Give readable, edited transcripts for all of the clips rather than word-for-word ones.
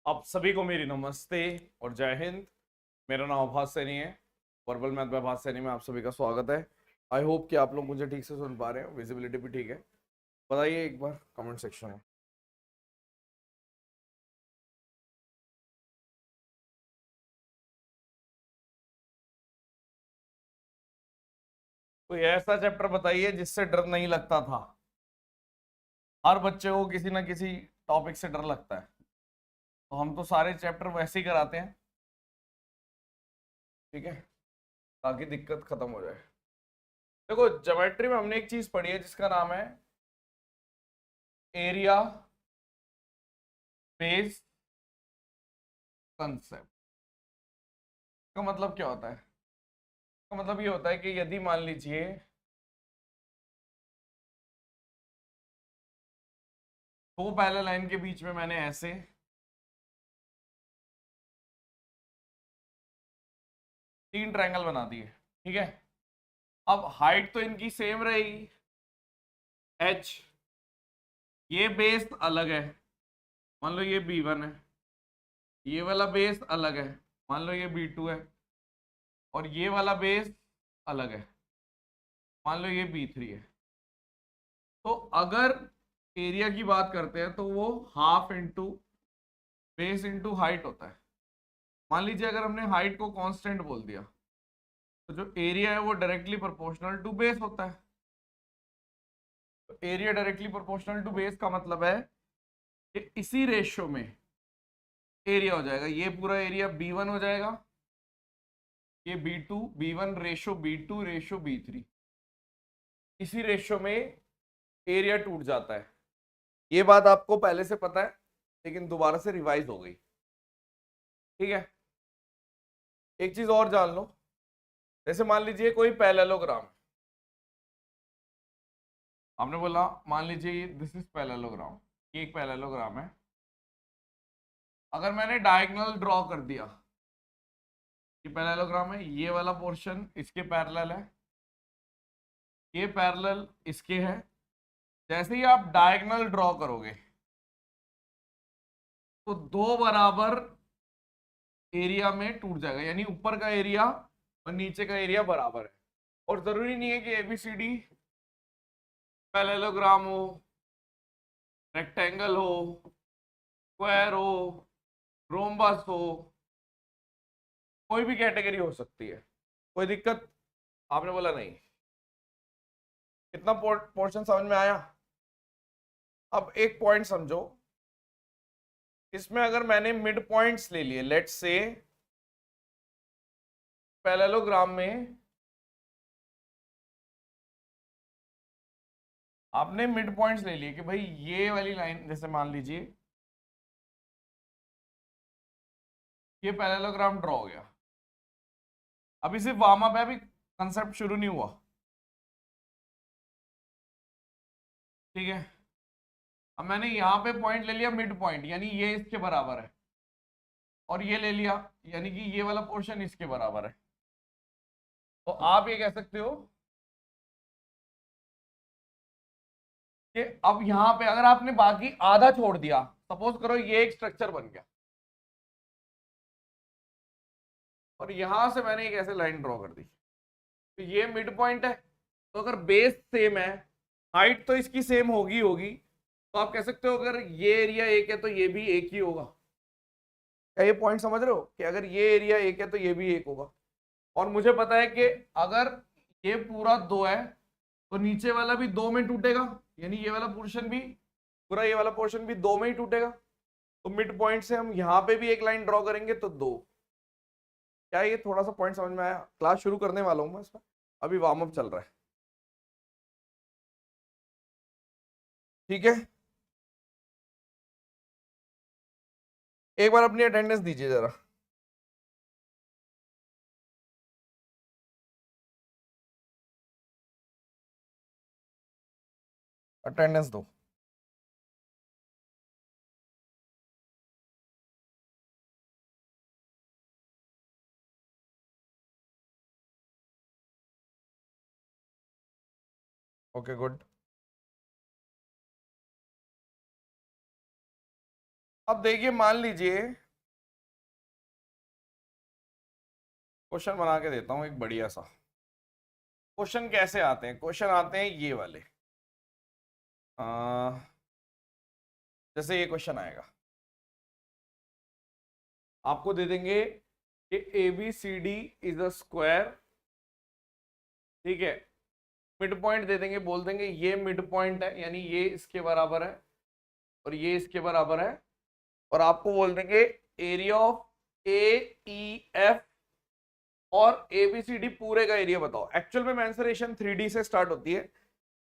आप सभी को मेरी नमस्ते और जय हिंद। मेरा नाम आभास सैनी है। वर्बल मैथ बाय आभास सैनी में आप सभी का स्वागत है। आई होप कि आप लोग मुझे ठीक से सुन पा रहे हैं, विजिबिलिटी भी ठीक है। बताइए एक बार कमेंट सेक्शन में। कोई ऐसा चैप्टर बताइए जिससे डर नहीं लगता था। हर बच्चे को किसी ना किसी टॉपिक से डर लगता है, तो हम तो सारे चैप्टर वैसे ही कराते हैं, ठीक है, ताकि दिक्कत खत्म हो जाए। देखो, ज्योमेट्री में हमने एक चीज पढ़ी है जिसका नाम है एरिया बेस्ड कंसेप्ट। का मतलब क्या होता है? का मतलब ये होता है कि यदि मान लीजिए दो पैरेलल लाइन के बीच में मैंने ऐसे तीन ट्रायंगल बना दिए, ठीक है। अब हाइट तो इनकी सेम रहेगी, एच। ये बेस अलग है, मान लो ये B1 है। ये वाला बेस अलग है, मान लो ये B2 है। और ये वाला बेस अलग है, मान लो ये B3 है। तो अगर एरिया की बात करते हैं तो वो half into base into height होता है। मान लीजिए अगर हमने हाइट को कांस्टेंट बोल दिया, तो जो एरिया है वो डायरेक्टली प्रोपोर्शनल टू बेस होता है। तो area directly proportional to base का मतलब है कि इसी रेशियो में एरिया हो जाएगा। ये पूरा एरिया B1 हो जाएगा, ये B2, B1 ratio B2 ratio B3। इसी रेशियो में एरिया टूट जाता है। ये बात आपको पहले से पता है, लेकिन दोबारा से रिवाइज हो गई, ठीक है। एक चीज और जान लो, जैसे मान लीजिए कोई पैरेललोग्राम है। आपने बोला मान लीजिए दिस इज पैरेललोग्राम, ये एक पैरेललोग्राम है। अगर मैंने डायगोनल ड्रॉ कर दिया, ये पैरेललोग्राम है, ये वाला पोर्शन इसके पैरेलल है, ये पैरेलल इसके है। जैसे ही आप डायगोनल ड्रॉ करोगे तो दो बराबर एरिया में टूट जाएगा, यानी ऊपर का एरिया और नीचे का एरिया बराबर है। और जरूरी नहीं है कि एबीसीडी पैरेललोग्राम हो, रेक्टेंगल हो, स्क्वायर हो, रोम्बस हो, कोई भी कैटेगरी हो सकती है, कोई दिक्कत। आपने बोला नहीं। कितना पोर्शन समझ में आया? अब एक पॉइंट समझो, इसमें अगर मैंने मिड पॉइंट्स ले लिए, लेट्स से पैरेललोग्राम में आपने मिड पॉइंट्स ले लिए कि भाई ये वाली लाइन, जैसे मान लीजिए ये पैरेललोग्राम ड्रॉ हो गया। अभी सिर्फ वार्म अप है, अभी कंसेप्ट शुरू नहीं हुआ, ठीक है। अब मैंने यहां पे पॉइंट ले लिया मिड पॉइंट, यानी ये इसके बराबर है, और ये ले लिया यानी कि ये वाला पोर्शन इसके बराबर है। तो आप ये कह सकते हो कि अब यहां पे अगर आपने बाकी आधा छोड़ दिया, सपोज करो ये एक स्ट्रक्चर बन गया और यहां से मैंने एक ऐसे लाइन ड्रॉ कर दी, तो ये मिड पॉइंट है। तो अगर बेस सेम है, हाइट तो इसकी सेम होगी होगी, तो आप कह सकते हो अगर ये एरिया एक है तो ये भी एक ही होगा। क्या ये पॉइंट समझ रहे हो कि अगर ये एरिया एक है तो ये भी एक होगा? और मुझे पता है कि अगर ये पूरा दो है तो नीचे वाला भी दो में टूटेगा, यानी ये वाला पोर्शन भी, पूरा ये वाला पोर्शन भी दो में ही टूटेगा। तो मिड पॉइंट से हम यहां पे भी एक लाइन ड्रॉ करेंगे तो दो। क्या ये थोड़ा सा पॉइंट समझ में आया? क्लास शुरू करने वाला हूं मैं इसमें, अभी वार्म अप चल रहा है, ठीक है। एक बार अपनी अटेंडेंस दीजिए जरा। अटेंडेंस दो। Okay good. अब देखिए, मान लीजिए क्वेश्चन बना के देता हूं एक बढ़िया सा। क्वेश्चन कैसे आते हैं? क्वेश्चन आते हैं ये वाले। जैसे ये क्वेश्चन आएगा, आपको दे देंगे कि A B C D is a square, ठीक है। मिड पॉइंट दे देंगे, बोल देंगे ये मिड पॉइंट है, यानी ये इसके बराबर है और ये इसके बराबर है, और आपको बोल देंगे area of A E F और एबीसीडी पूरे का एरिया बताओ। एक्चुअल में मेंसुरेशन 3D से स्टार्ट होती है,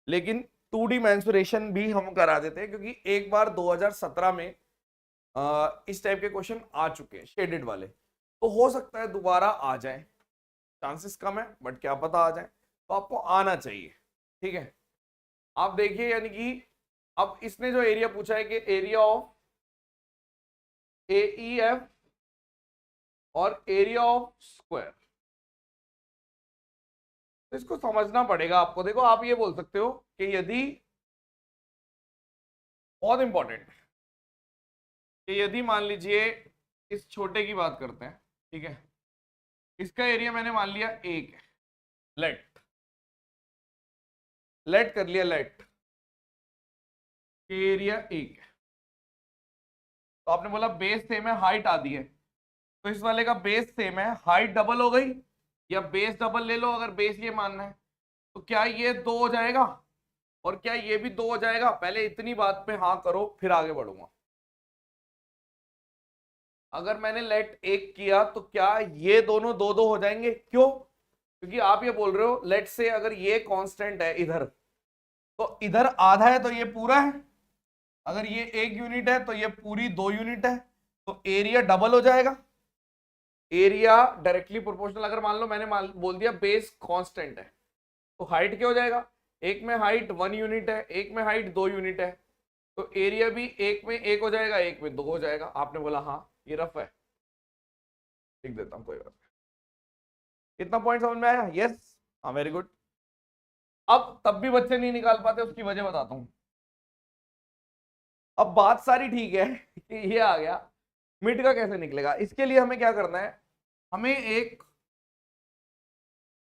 लेकिन 2D मेंसुरेशन भी हम करा देते हैं, क्योंकि एक बार 2017 में इस टाइप के क्वेश्चन आ चुके हैं शेडेड वाले, तो हो सकता है दोबारा आ जाए, चांसेस कम है बट क्या पता आ जाए, तो आपको आना चाहिए, ठीक है। आप देखिए, यानी कि अब इसने जो एरिया पूछा है कि एरिया ऑफ एईएफ और एरिया ऑफ स्क्वायर, तो इसको समझना पड़ेगा आपको। देखो, आप ये बोल सकते हो कि यदि, बहुत इंपॉर्टेंट है कि यदि मान लीजिए इस छोटे की बात करते हैं, ठीक है, इसका एरिया मैंने मान लिया 1 है, लेट कर लिया, लेट एरिया 1 है, तो आपने बोला बेस सेम है, हाइट आधी है, तो इस वाले का बेस सेम है, हाइट डबल हो गई, या बेस डबल ले लो अगर बेस ये मानना है, तो क्या ये 2 हो जाएगा और क्या ये भी 2 हो जाएगा? पहले इतनी बात पे हाँ करो, फिर आगे बढ़ूंगा। अगर मैंने लेट 1 किया तो क्या ये दोनों 2 हो जाएंगे? क्यों? क्योंकि आप ये बोल रहे हो लेट से अगर ये कांस्टेंट है इधर, तो इधर आधा है तो ये पूरा है, अगर ये 1 यूनिट है तो ये पूरी 2 यूनिट है, तो एरिया डबल हो जाएगा। एरिया डायरेक्टली प्रोपोर्शनल, अगर मान लो मैंने बोल दिया बेस कांस्टेंट है, तो हाइट क्या हो जाएगा? एक में हाइट 1 यूनिट है, एक में हाइट 2 यूनिट है, तो एरिया भी एक में 1 हो जाएगा, एक में 2 हो जाएगा। आपने बोला हाँ ये रफ है, लिख देता हूं, कोई बात नहीं। इतना पॉइंट समझ में आया? यस, हाँ, वेरी गुड। अब तब भी बच्चे नहीं निकाल पाते, उसकी वजह बताता हूं। अब बात सारी ठीक है कि ये आ गया, मिड का कैसे निकलेगा? इसके लिए हमें क्या करना है, हमें एक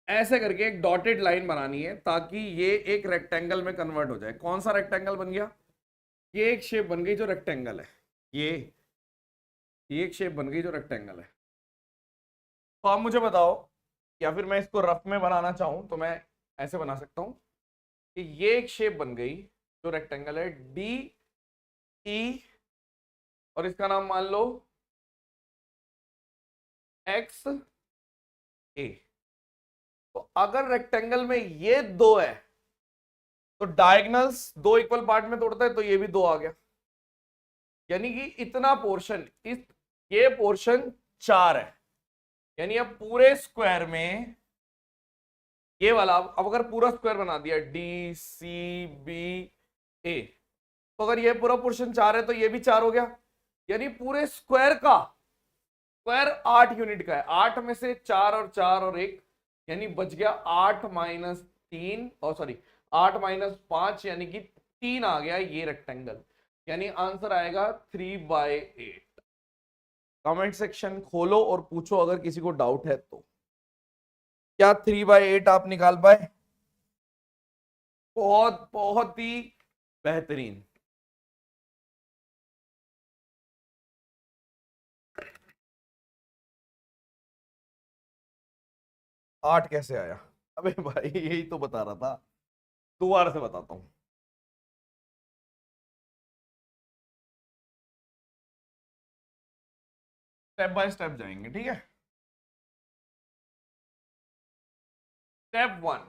ऐसे करके एक डॉटेड लाइन बनानी है, ताकि ये एक रेक्टेंगल में कन्वर्ट हो जाए। कौन सा रेक्टेंगल बन गया? ये एक शेप बन गई जो रेक्टेंगल है, ये एक शेप बन गई जो रेक्टेंगल है। तो आप मुझे बताओ, या फिर मैं इसको रफ में बनाना चाहूं तो मैं ऐसे बना सकता हूं कि ये एक शेप बन गई जो रेक्टेंगल है, डी ई, और इसका नाम मान लो एक्स ए। तो अगर रेक्टेंगल में ये 2 है, तो डायगोनल्स 2 इक्वल पार्ट में तोड़ता है, तो ये भी 2 आ गया, यानी कि इतना पोर्शन, इस ये पोर्शन 4 है, यानी अब पूरे स्क्वायर में ये वाला, अब अगर पूरा स्क्वायर बना दिया डी सी बी ए, तो अगर ये पूरा पोर्शन 4 है तो ये भी 4 हो गया, यानी पूरे स्क्वायर का स्क्वायर 8 यूनिट का है। 8 में से 4 और 4 और 1, यानी बच गया 8 माइनस 3, और सॉरी 8 माइनस 5, यानी कि 3 आ गया ये रेक्टेंगल, यानी आंसर आएगा 3/8। कमेंट सेक्शन खोलो और पूछो अगर किसी को डाउट है तो। क्या 3/8 आप निकाल पाए? बहुत बहुत ही बेहतरीन। आठ कैसे आया? अबे भाई यही तो बता रहा था, दोबारा से बताता हूं। स्टेप बाय स्टेप जाएंगे, ठीक है। स्टेप 1,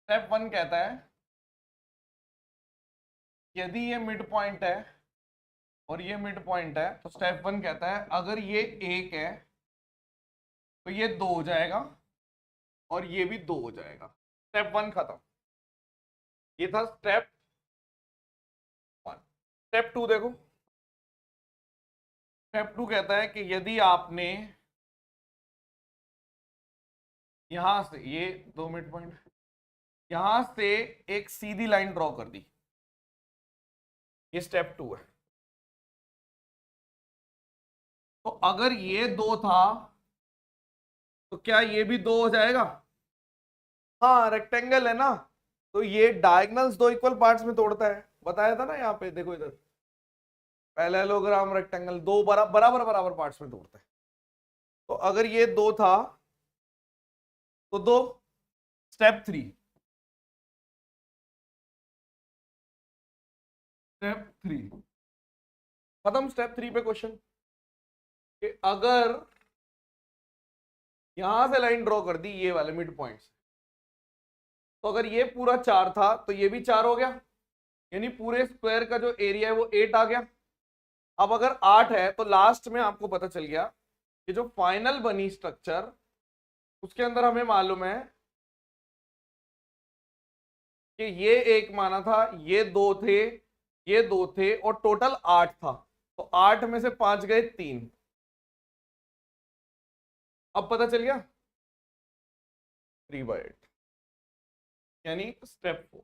स्टेप 1 कहता है यदि ये मिड पॉइंट है और ये मिड पॉइंट है, तो स्टेप 1 कहता है अगर ये 1 है तो ये 2 हो जाएगा और ये भी 2 हो जाएगा। स्टेप 1 खत्म। ये था स्टेप 1। स्टेप 2 देखो, स्टेप 2 कहता है कि यदि आपने यहां से ये 2 मिड पॉइंट, यहां से एक सीधी लाइन ड्रॉ कर दी, ये स्टेप 2 है। तो अगर ये 2 था तो क्या ये भी 2 हो जाएगा? हाँ, रेक्टेंगल है ना, तो ये डायगोनल्स दो इक्वल पार्ट्स में तोड़ता है, बताया था ना यहाँ पे, देखो इधर पैरेललोग्राम रेक्टेंगल दो बराबर बराबर पार्ट्स में तोड़ता है। तो अगर ये 2 था तो 2। स्टेप 3, खत्म। स्टेप 3 पे क्वेश्चन कि अगर यहां से लाइन ड्रॉ कर दी ये वाले मिड पॉइंट, तो अगर ये पूरा 4 था तो ये भी 4 हो गया, यानी पूरे स्क्वायर का जो एरिया है वो 8 आ गया। अब अगर 8 है तो लास्ट में आपको पता चल गया कि जो फाइनल बनी स्ट्रक्चर उसके अंदर हमें मालूम है कि ये एक माना था, ये 2 थे, ये 2 थे और टोटल 8 था। तो 8 में से 5 गए 3। अब पता चल गया 3/8, यानी स्टेप 4।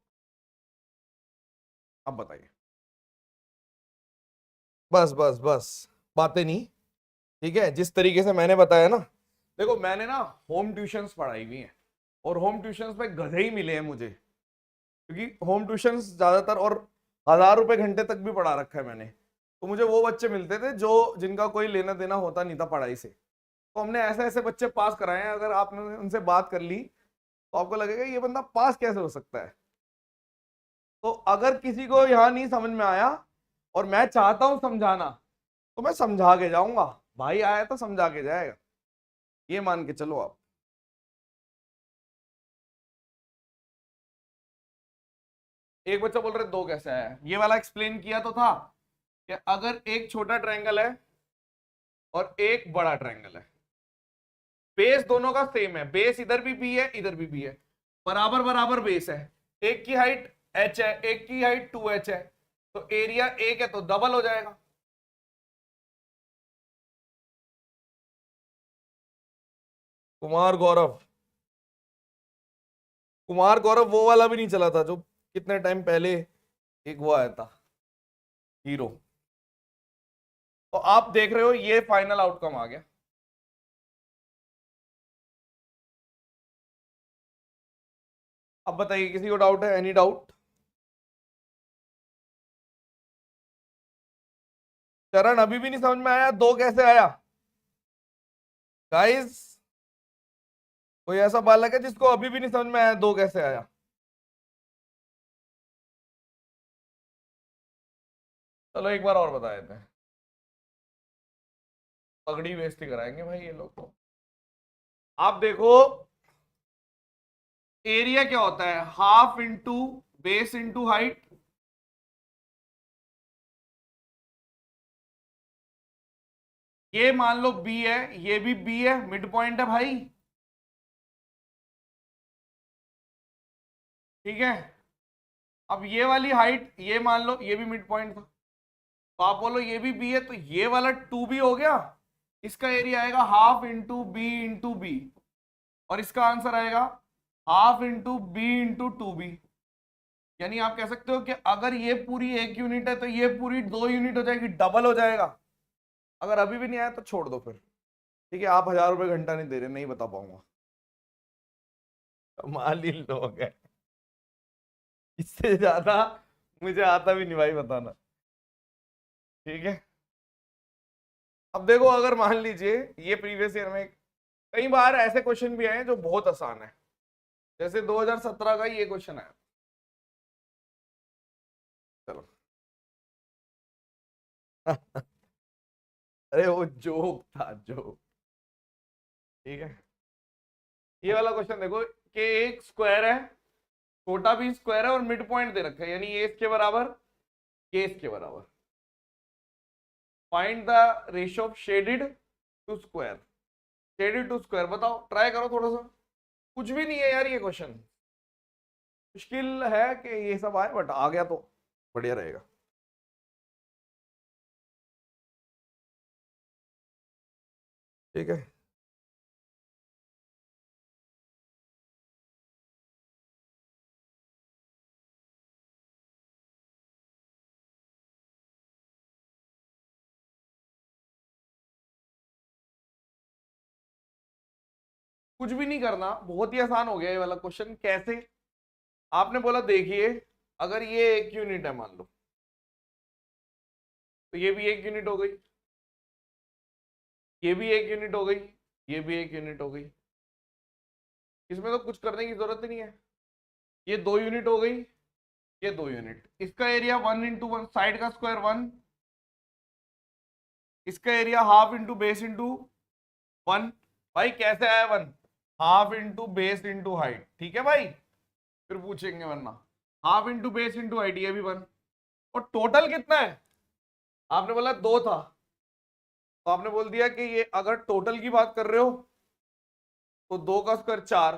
अब बताइए। बस बस बस, बातें नहीं, ठीक है, जिस तरीके से मैंने बताया ना। देखो मैंने ना होम ट्यूशंस पढ़ाई हुई है और होम ट्यूशंस पे गधे ही मिले हैं मुझे, क्योंकि होम ट्यूशंस ज्यादातर और 1000 रुपए घंटे तक भी पढ़ा रखा है मैंने। तो मुझे वो बच्चे मिलते थे जो जिनका कोई लेना देना होता नहीं था पढ़ाई से। तो हमने ऐसे ऐसे बच्चे पास कराए हैं, अगर आपने उनसे बात कर ली तो आपको लगेगा ये बंदा पास कैसे हो सकता है। तो अगर किसी को यहाँ नहीं समझ में आया और मैं चाहता हूं समझाना, तो मैं समझा के जाऊंगा। भाई आया तो समझा के जाएगा, ये मान के चलो आप। एक बच्चा बोल रहे 2 कैसे आया, ये वाला एक्सप्लेन किया तो था कि अगर एक छोटा ट्रायंगल है और एक बड़ा ट्रायंगल है, बेस दोनों का सेम है, बेस इधर भी बी है इधर भी बी है, बराबर बराबर बेस है, एक की हाइट h है एक की हाइट 2h है, तो एरिया एक है तो डबल हो जाएगा। कुमार गौरव, कुमार गौरव वो वाला भी नहीं चला था जो कितने टाइम पहले एक वो आया था, हीरो। तो आप देख रहे हो ये फाइनल आउटकम आ गया। अब बताइए किसी को डाउट है? Any doubt? चरण अभी भी नहीं समझ में आया 2 कैसे आया? गाइस, कोई ऐसा बालक है जिसको अभी भी नहीं समझ में आया 2 कैसे आया? चलो एक बार और बता देते हैं, पगड़ी बेइज्जती कराएंगे भाई ये लोग तो। आप देखो एरिया क्या होता है, half into base into height. ये मान लो बी है, ये भी बी है, मिड पॉइंट है भाई, ठीक है। अब ये वाली हाइट, ये मान लो ये भी मिड पॉइंट था, तो आप बोलो ये भी बी है, तो ये वाला 2b हो गया। इसका एरिया आएगा half into B into B, और इसका आंसर आएगा half into B into 2b। यानी आप कह सकते हो कि अगर ये पूरी 1 यूनिट है तो ये पूरी 2 यूनिट हो जाएगी, डबल हो जाएगा। अगर अभी भी नहीं आया तो छोड़ दो फिर, ठीक है, आप 1000 रुपए घंटा नहीं दे रहे, नहीं बता पाऊंगा। कमाल ही लोग है, इससे ज्यादा मुझे आता भी नहीं भाई बताना, ठीक है। अब देखो अगर मान लीजिए ये प्रीवियस ईयर में कई बार ऐसे क्वेश्चन भी आए हैं जो बहुत आसान है, जैसे 2017 का ये क्वेश्चन आया। चलो अरे वो जोक था, जोक, ठीक है। ये वाला क्वेश्चन देखो कि एक स्क्वायर है, छोटा भी स्क्वायर है और मिड पॉइंट दे रखा है, यानी ये इसके बराबर, ये इसके बराबर। Find the ratio of shaded to square, shaded to square बताओ, ट्राई करो थोड़ा सा। कुछ भी नहीं है यार ये क्वेश्चन, मुश्किल है कि ये सब आए, बट आ गया तो बढ़िया रहेगा। ठीक है। कुछ भी नहीं करना, बहुत ही आसान हो गया ये वाला क्वेश्चन। कैसे? आपने बोला देखिए अगर ये 1 यूनिट है मान लो, तो ये भी 1 यूनिट हो गई, ये भी 1 यूनिट हो गई, ये भी 1 यूनिट हो गई। इसमें तो कुछ करने की जरूरत ही नहीं है। ये 2 यूनिट हो गई, ये 2 यूनिट। इसका एरिया 1 × 1, साइड का स्क्वायर 1, इसका area half into base into 1। भाई कैसे आया 1? Half into base into height, ठीक है भाई। फिर पूछेंगे वरना, half into base into height, ये भी 1। और टोटल कितना है? आपने बोला 2 था, तो आपने बोल दिया कि ये अगर टोटल की बात कर रहे हो तो 2 का स्क्वायर 4,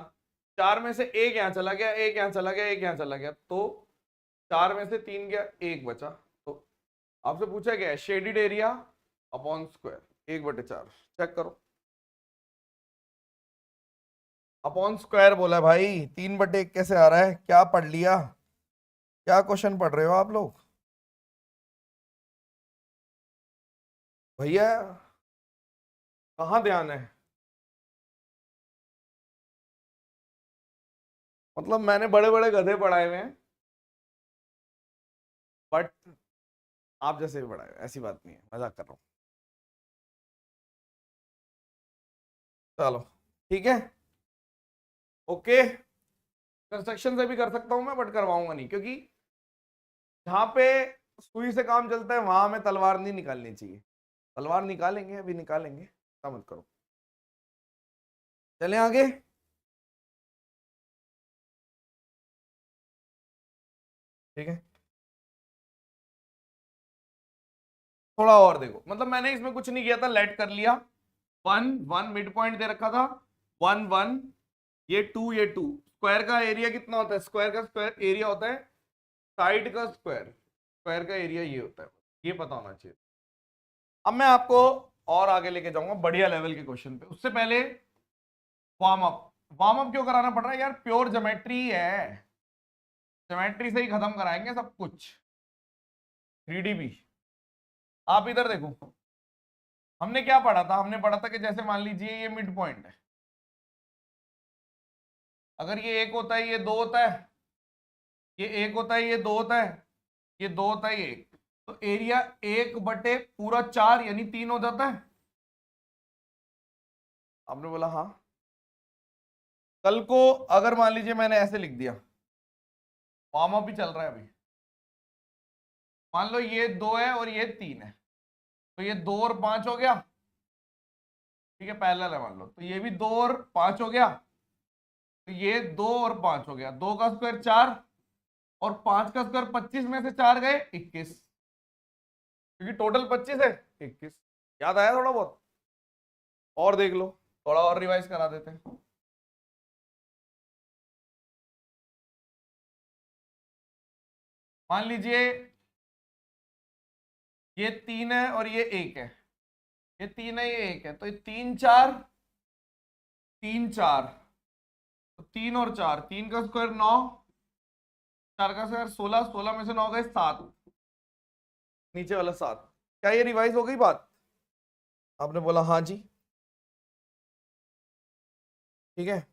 4 में से एक यहां चला गया, एक यहां चला गया, एक यहां चला गया, तो 4 में से 3 गया, एक बचा। तो आपसे पूछा गया shaded area upon square 1/4, check करो। अपॉन स्क्वायर बोला है भाई, 3/1 कैसे आ रहा है? क्या पढ़ लिया? क्या क्वेश्चन पढ़ रहे हो आप लोग भैया? कहाँ ध्यान है? मतलब मैंने बड़े बड़े गधे पढ़ाए हुए हैं, बट आप जैसे भी पढ़ाए हुए, ऐसी बात नहीं है, मजाक कर रहा हूँ। चलो ठीक है, ओके। कंस्ट्रक्शन से भी कर सकता हूं मैं, बट करवाऊंगा नहीं, क्योंकि जहां पे सुई से काम चलता है वहां हमें तलवार नहीं निकालनी चाहिए। तलवार निकालेंगे, अभी निकालेंगे, मत करो। चले आगे। ठीक है, थोड़ा और देखो, मतलब मैंने इसमें कुछ नहीं किया था, लेट कर लिया। 1 1 मिड पॉइंट दे रखा था, 1 1, ये 2, ये 2। स्क्वायर का एरिया कितना होता है? स्क्वायर का स्क्वायर एरिया होता है साइड का स्क्वायर, स्क्वायर का एरिया ये होता है, ये पता होना चाहिए। अब मैं आपको और आगे लेके जाऊंगा बढ़िया लेवल के क्वेश्चन पे, उससे पहले वार्म अप। वार्म अप क्यों कराना पड़ रहा है यार? प्योर ज्योमेट्री है, ज्योमेट्री से ही खत्म कराएंगे सब कुछ, 3D भी। आप इधर देखो, हमने क्या पढ़ा था? हमने पढ़ा था कि जैसे मान लीजिए ये मिड पॉइंट है, अगर ये 1 होता है, ये 2 होता है, ये 1 होता है, ये 2 होता है, ये 2 होता है, ये 1, तो एरिया 1/4 यानी 3 हो जाता है। आपने बोला हाँ। कल को अगर मान लीजिए मैंने ऐसे लिख दिया, वार्म अप भी चल रहा है अभी, मान लो ये 2 है और ये 3 है, तो ये 2 और 5 हो गया, ठीक है, पैरेलल है मान लो, तो ये भी 2 और 5 हो गया, तो ये 2 और 5 हो गया, 2 का स्क्वायर 4 और 5 का स्क्वायर 25 में से 4 गए 21, क्योंकि टोटल 25 है, 21। याद आया थोड़ा बहुत? और देख लो, थोड़ा और रिवाइज करा देते हैं। मान लीजिए ये 3 है और ये 1 है, ये 3 है, ये 1 है, तो ये 3 4, 3 4, तो 3 और 4, 3 का स्क्वायर 9, 4 का स्क्वायर 16, 16 में से 9 गए 7, नीचे वाला 7। क्या ये रिवाइज हो गई बात? आपने बोला हाँ जी, ठीक है।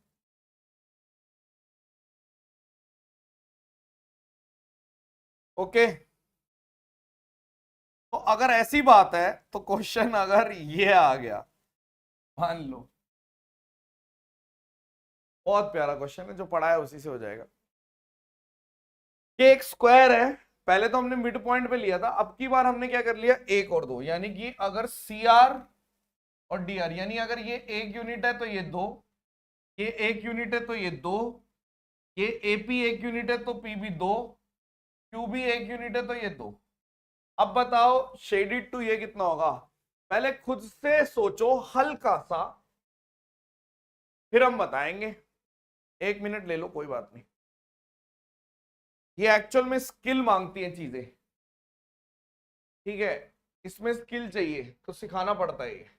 ओके, तो अगर ऐसी बात है तो क्वेश्चन अगर ये आ गया, मान लो, बहुत प्यारा क्वेश्चन है, जो पढ़ा है उसी से हो जाएगा। ये एक स्क्वायर है, पहले तो हमने मिड पॉइंट पे लिया था, अब की बार हमने क्या कर लिया, 1 और 2, यानी कि अगर सी आर और डी आर, यानी अगर ये 1 यूनिट है तो ये 2, ये 1 यूनिट है तो ये 2, ये एपी 1 यूनिट है तो पी भी 2, क्यू भी 1 यूनिट है तो ये 2। अब बताओ शेडिड टू ये कितना होगा? पहले खुद से सोचो हल्का सा, फिर हम बताएंगे। 1 मिनट ले लो, कोई बात नहीं, ये एक्चुअल में स्किल मांगती है चीजें, ठीक है, इसमें स्किल चाहिए तो सिखाना पड़ता है ये।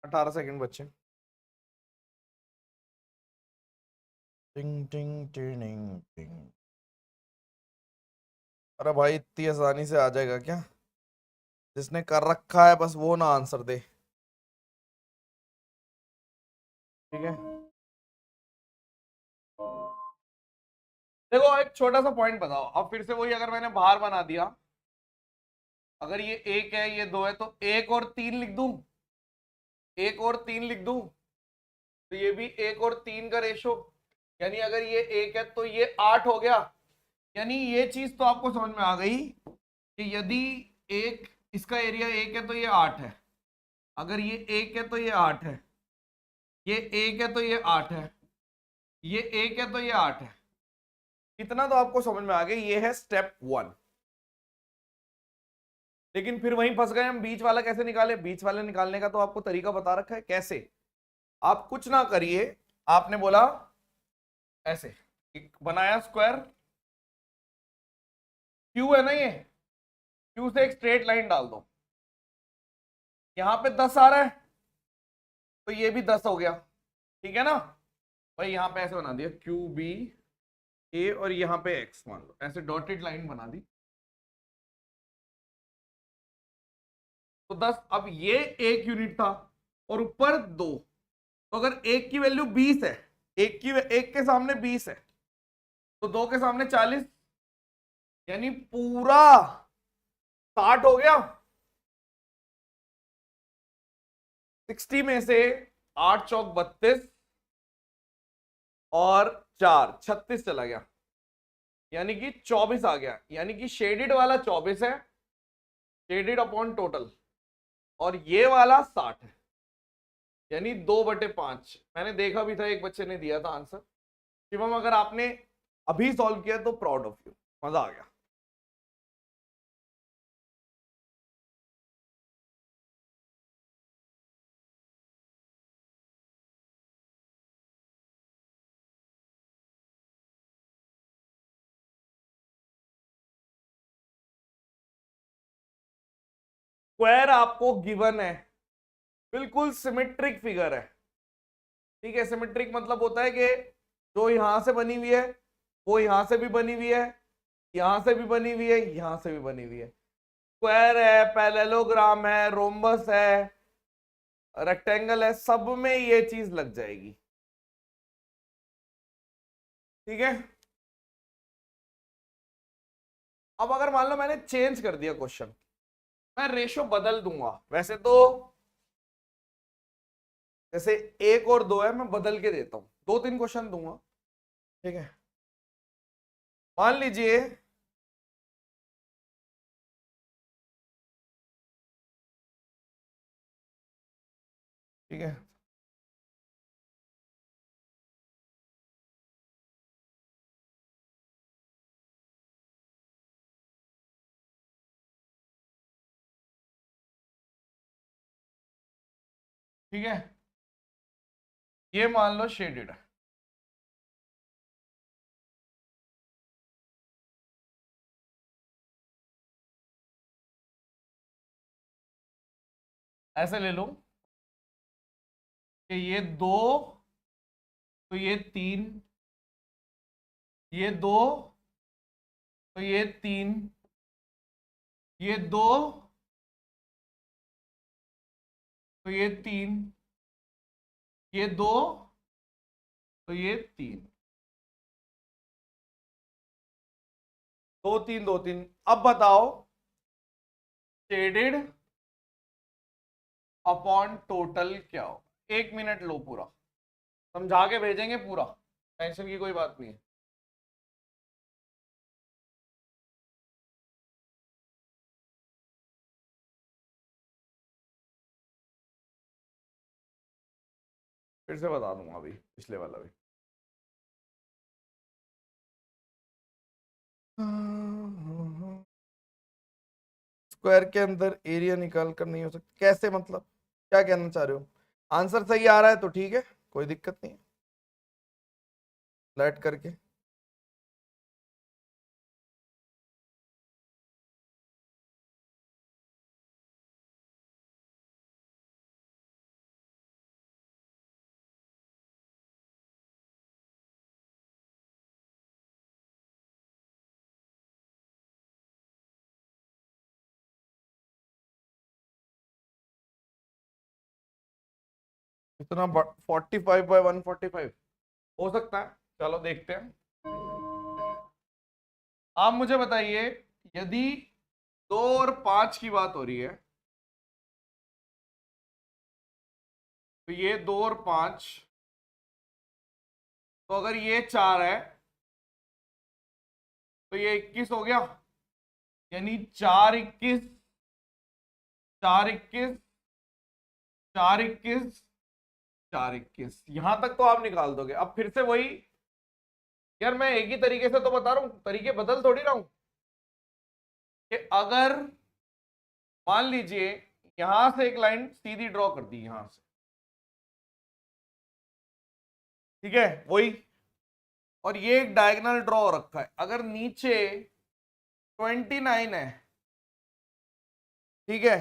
18 सेकंड बच्चे। टिंग टिंग टिंग टिंग। अरे भाई इतनी आसानी से आ जाएगा क्या? जिसने कर रखा है बस वो ना आंसर दे। ठीक है, देखो एक छोटा सा पॉइंट बताओ, अब फिर से वही, अगर मैंने बाहर बना दिया, अगर ये एक है ये दो है तो एक और तीन लिख दूं, एक और तीन लिख दूं, तो ये भी एक और तीन का रेशो, यानी अगर ये एक है तो ये 8 हो गया। यानी ये चीज तो आपको समझ में आ गई कि यदि एक, इसका एरिया एक है तो ये 8 है, अगर ये एक है तो ये 8 है, ये एक है तो ये 8 है, ये एक है तो ये 8 है। इतना तो आपको समझ में आ गया, ये है स्टेप 1। लेकिन फिर वहीं फंस गए हम, बीच वाला कैसे निकाले? बीच वाले निकालने का तो आपको तरीका बता रखा है कैसे। आप कुछ ना करिए, आपने बोला ऐसे, एक बनाया स्क्वायर, क्यू है ना ये, क्यू से एक स्ट्रेट लाइन डाल दो, यहां पे 10 आ रहा है तो ये भी 10 हो गया, ठीक है ना भाई। यहां पे ऐसे बना दिया क्यू बी ए, और यहां पे एक्स मान लो, ऐसे डॉटेड लाइन बना दी तो 10। अब ये एक यूनिट था और ऊपर दो, तो अगर एक की वैल्यू 20 है, एक के सामने 20 है तो दो के सामने 40, यानी पूरा 60 हो गया। 60 में से 8 चौक 32 और 4 36 चला गया, यानी कि 24 आ गया, यानी कि शेडेड वाला 24 है, शेडेड अपॉन टोटल, और ये वाला 60 है, यानी 2/5। मैंने देखा भी था, एक बच्चे ने दिया था आंसर। शिवम अगर आपने अभी सॉल्व किया तो प्राउड ऑफ यू, मजा आ गया। स्क्वायर आपको गिवन है, बिल्कुल सिमेट्रिक फिगर है। ठीक है, सिमेट्रिक मतलब होता है कि जो यहां से बनी हुई है वो यहां से भी बनी हुई है, यहां से भी बनी हुई है, यहां से भी बनी हुई है। स्क्वायर है, पैरेललोग्राम है, रोम्बस है, रेक्टेंगल है, सब में ये चीज लग जाएगी। ठीक है, अब अगर मान लो मैंने चेंज कर दिया क्वेश्चन, मैं रेशो बदल दूंगा, वैसे तो जैसे एक और दो है, मैं बदल के देता हूं, 2-3 क्वेश्चन दूंगा। ठीक है, मान लीजिए ठीक है, ठीक है, ये मान लो शेडेड है, ऐसे ले लो कि ये दो, तो ये तीन, ये दो, तो ये तीन, ये दो, तो ये तीन, ये दो, तो ये तीन, दो तीन दो तीन। अब बताओ शेडेड अपॉन टोटल क्या हो? 1 मिनट लो, पूरा समझा के भेजेंगे पूरा, टेंशन की कोई बात नहीं है। फिर से बता दूंगा अभी, पिछले वाला भी। स्क्वायर के अंदर एरिया निकाल कर नहीं हो सकता कैसे, मतलब क्या कहना चाह रहे हो? आंसर सही आ रहा है तो ठीक है, कोई दिक्कत नहीं है, फ्लैट करके। इतना 45/145 हो सकता है। चलो देखते हैं। आप मुझे बताइए, यदि 2 और 5 की बात हो रही है, तो ये 2 और 5, तो अगर ये 4 है तो ये 21 हो गया। यानी 4 21, 4 21, 4 21, 4 21, यहां तक तो आप निकाल दोगे। अब फिर से वही, यार मैं एक ही तरीके से तो बता रहा हूं, तरीके बदल थोड़ी रहा हूं। कि अगर मान लीजिए यहां से एक लाइन सीधी ड्रॉ कर दी यहां से, ठीक है वही, और ये एक डायगोनल ड्रॉ हो रखा है। अगर नीचे 29 है, ठीक है,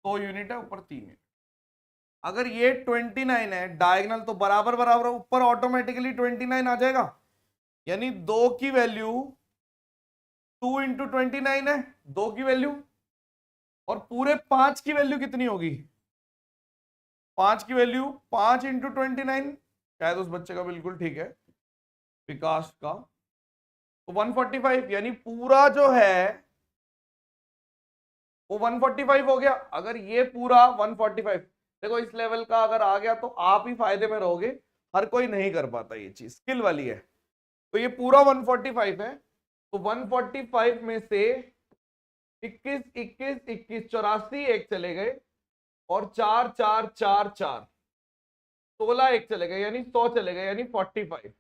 2 यूनिट है, ऊपर 3 यूनिट। अगर ये 29 है डायगोनल, तो बराबर बराबर ऊपर ऑटोमेटिकली 29 आ जाएगा। यानी 2 की वैल्यू 2 × 29 है, 2 की वैल्यू। और पूरे 5 की वैल्यू कितनी होगी? 5 की वैल्यू 5 × 29, शायद उस बच्चे का बिल्कुल ठीक है, विकास का। तो 145, यानी पूरा जो है वो 145 हो गया। अगर ये पूरा 145, देखो इस लेवल का अगर आ गया तो आप ही फायदे में रहोगे, हर कोई नहीं कर पाता, ये चीज स्किल वाली है। तो ये पूरा 145 है, तो 145 में से 21 21 21 84 एक चले गए, और 4 4 4 4 16 एक चले गए, यानी 100 चले गए, यानी 45।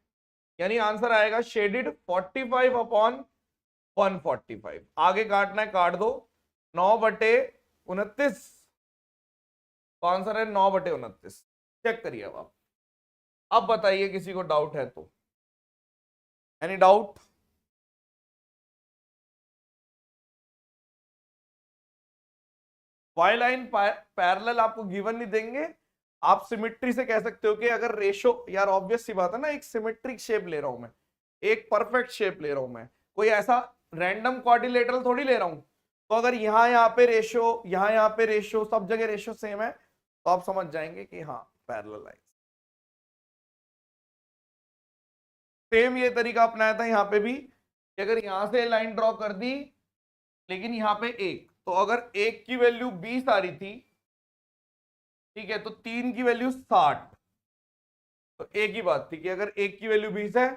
यानी आंसर आएगा शेडिड 45/145। आगे काटना है काट दो। 9/29, तो आंसर है 9/29। चेक करिए अब आप। अब बताइए किसी को डाउट है तो। Any doubt? Y line parallel आपको गिवन नहीं देंगे, आप सिमेट्री से कह सकते हो कि अगर रेशो, यार ऑब्वियस सी बात है ना, एक सिमेट्रिक शेप ले रहा हूं मैं, एक परफेक्ट शेप ले रहा हूं मैं, कोई ऐसा रैंडम क्वाड्रिलेटरल थोड़ी ले रहा हूं। तो अगर यहाँ पे रेशो, यहाँ पे रेशो, सब जगह रेशो सेम है, तो आप समझ जाएंगे कि हाँ पैरेलल लाइन। सेम ये तरीका अपनाया था यहाँ पे भी, कि अगर यहां से लाइन ड्रॉ कर दी, लेकिन यहाँ पे एक, तो अगर एक की वैल्यू 20 आ रही थी, ठीक है, तो 3 की वैल्यू 60। तो एक ही बात थी कि अगर एक की वैल्यू 20 है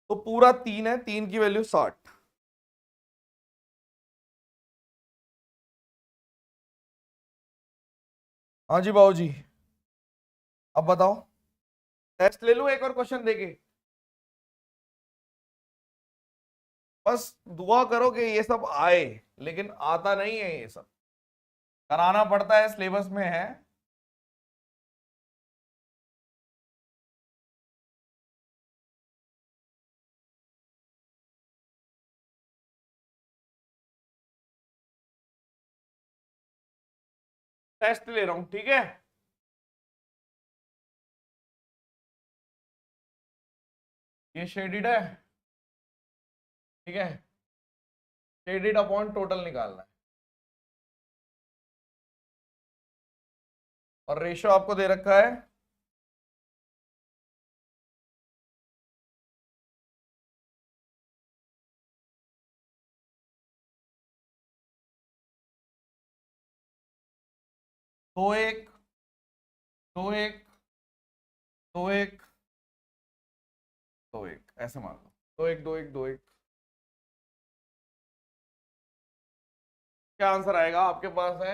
तो पूरा 3 है, 3 की वैल्यू 60। हाँ जी बाबू जी, अब बताओ, टेस्ट ले लूं एक और क्वेश्चन देके? बस दुआ करो कि ये सब आए, लेकिन आता नहीं है ये सब, कराना पड़ता है, सिलेबस में है। टेस्ट ले रहा हूं, ठीक है। ये शेडिड है, ठीक है, शेडिड अपॉन टोटल निकालना है, और रेशो आपको दे रखा है दो एक, दो एक, दो एक, दो एक, ऐसे मान लो, दो एक, दो एक, दो एक। क्या आंसर आएगा आपके पास है?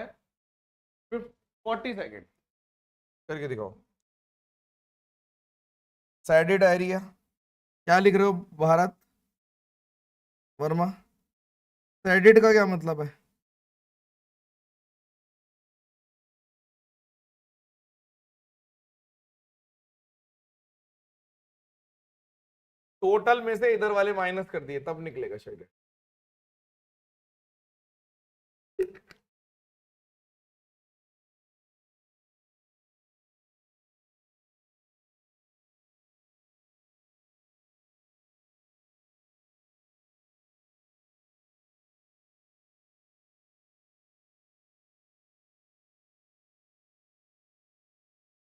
40 सेकेंड करके दिखाओ। सैडिड एरिया क्या लिख रहे हो भारत वर्मा? सैडिड का क्या मतलब है? टोटल में से इधर वाले माइनस कर दिए तब निकलेगा शेडिड।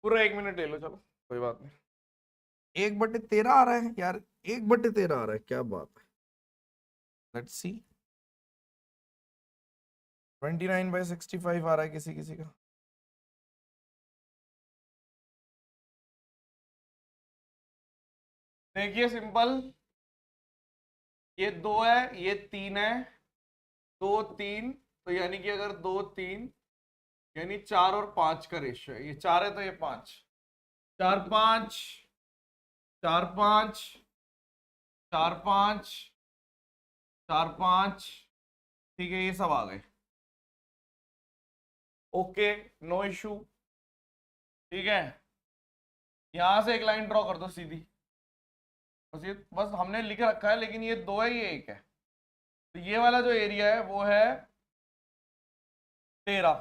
पूरा 1 मिनट ले लो, चलो कोई बात नहीं। 1/13 आ रहा है यार, 1/13 आ रहा है, क्या बात है। लेट्स सी, 29/65 आ रहा है किसी किसी का। देखिए सिंपल, ये 2 है, ये 3 है, 2 3, तो यानी कि अगर 2 3 यानी 4 और 5 का रेशियो है, ये 4 है तो ये 5, 4 5 4 5 4 5 4 5, ठीक है, ये सब आ गए। ओके, नो इशू, ठीक है। यहां से एक लाइन ड्रॉ कर दो सीधी, बस ये, बस हमने लिख रखा है, लेकिन ये 2 है, ये 1 है, तो ये वाला जो एरिया है वो है 13,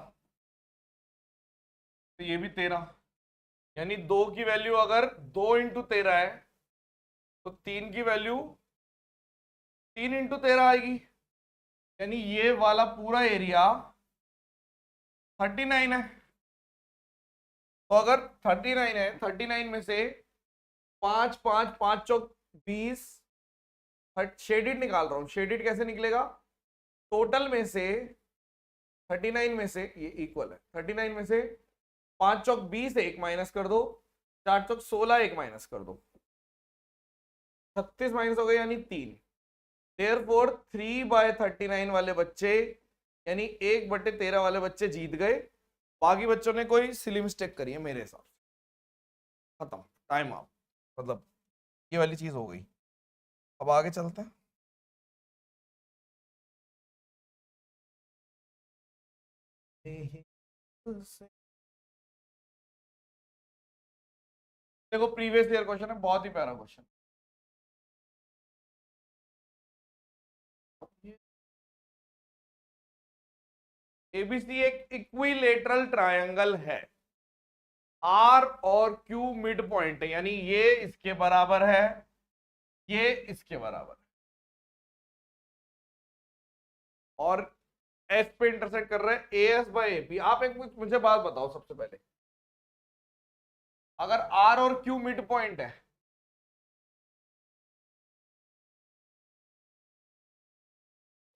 तो ये भी 13, यानी 2 की वैल्यू अगर 2 × 13 है तो 3 की वैल्यू 3 × 13 आएगी, यानी ये वाला पूरा एरिया 39 है। तो अगर 39 है, 39 में से 5 5 5 चौक 20, शेडिड निकाल रहा हूं, शेडिड कैसे निकलेगा, टोटल में से 39 में से, ये इक्वल है, 39 में से 5 चौक 20 1 माइनस कर दो, 4 चौक 16 1 माइनस कर दो, 36 माइनस हो गए यानी 3। देयरफॉर 3/39 वाले बच्चे यानी 1/13 वाले बच्चे जीत गए, बाकी बच्चों ने कोई सिली मिस्टेक करी है मेरे हिसाब से। खत्म, टाइम आप, मतलब ये वाली चीज हो गई। अब आगे चलते हैं। देखो प्रीवियस ईयर क्वेश्चन है, बहुत ही प्यारा क्वेश्चन। एबीसी एक इक्विलेटरल ट्रायंगल है, आर और क्यू मिड पॉइंट है, यानी ये इसके बराबर है, ये इसके बराबर है, और एस पे इंटरसेक्ट कर रहे हैं AS/AP। आप एक मुझे बात बताओ सबसे पहले, अगर आर और क्यू मिड पॉइंट है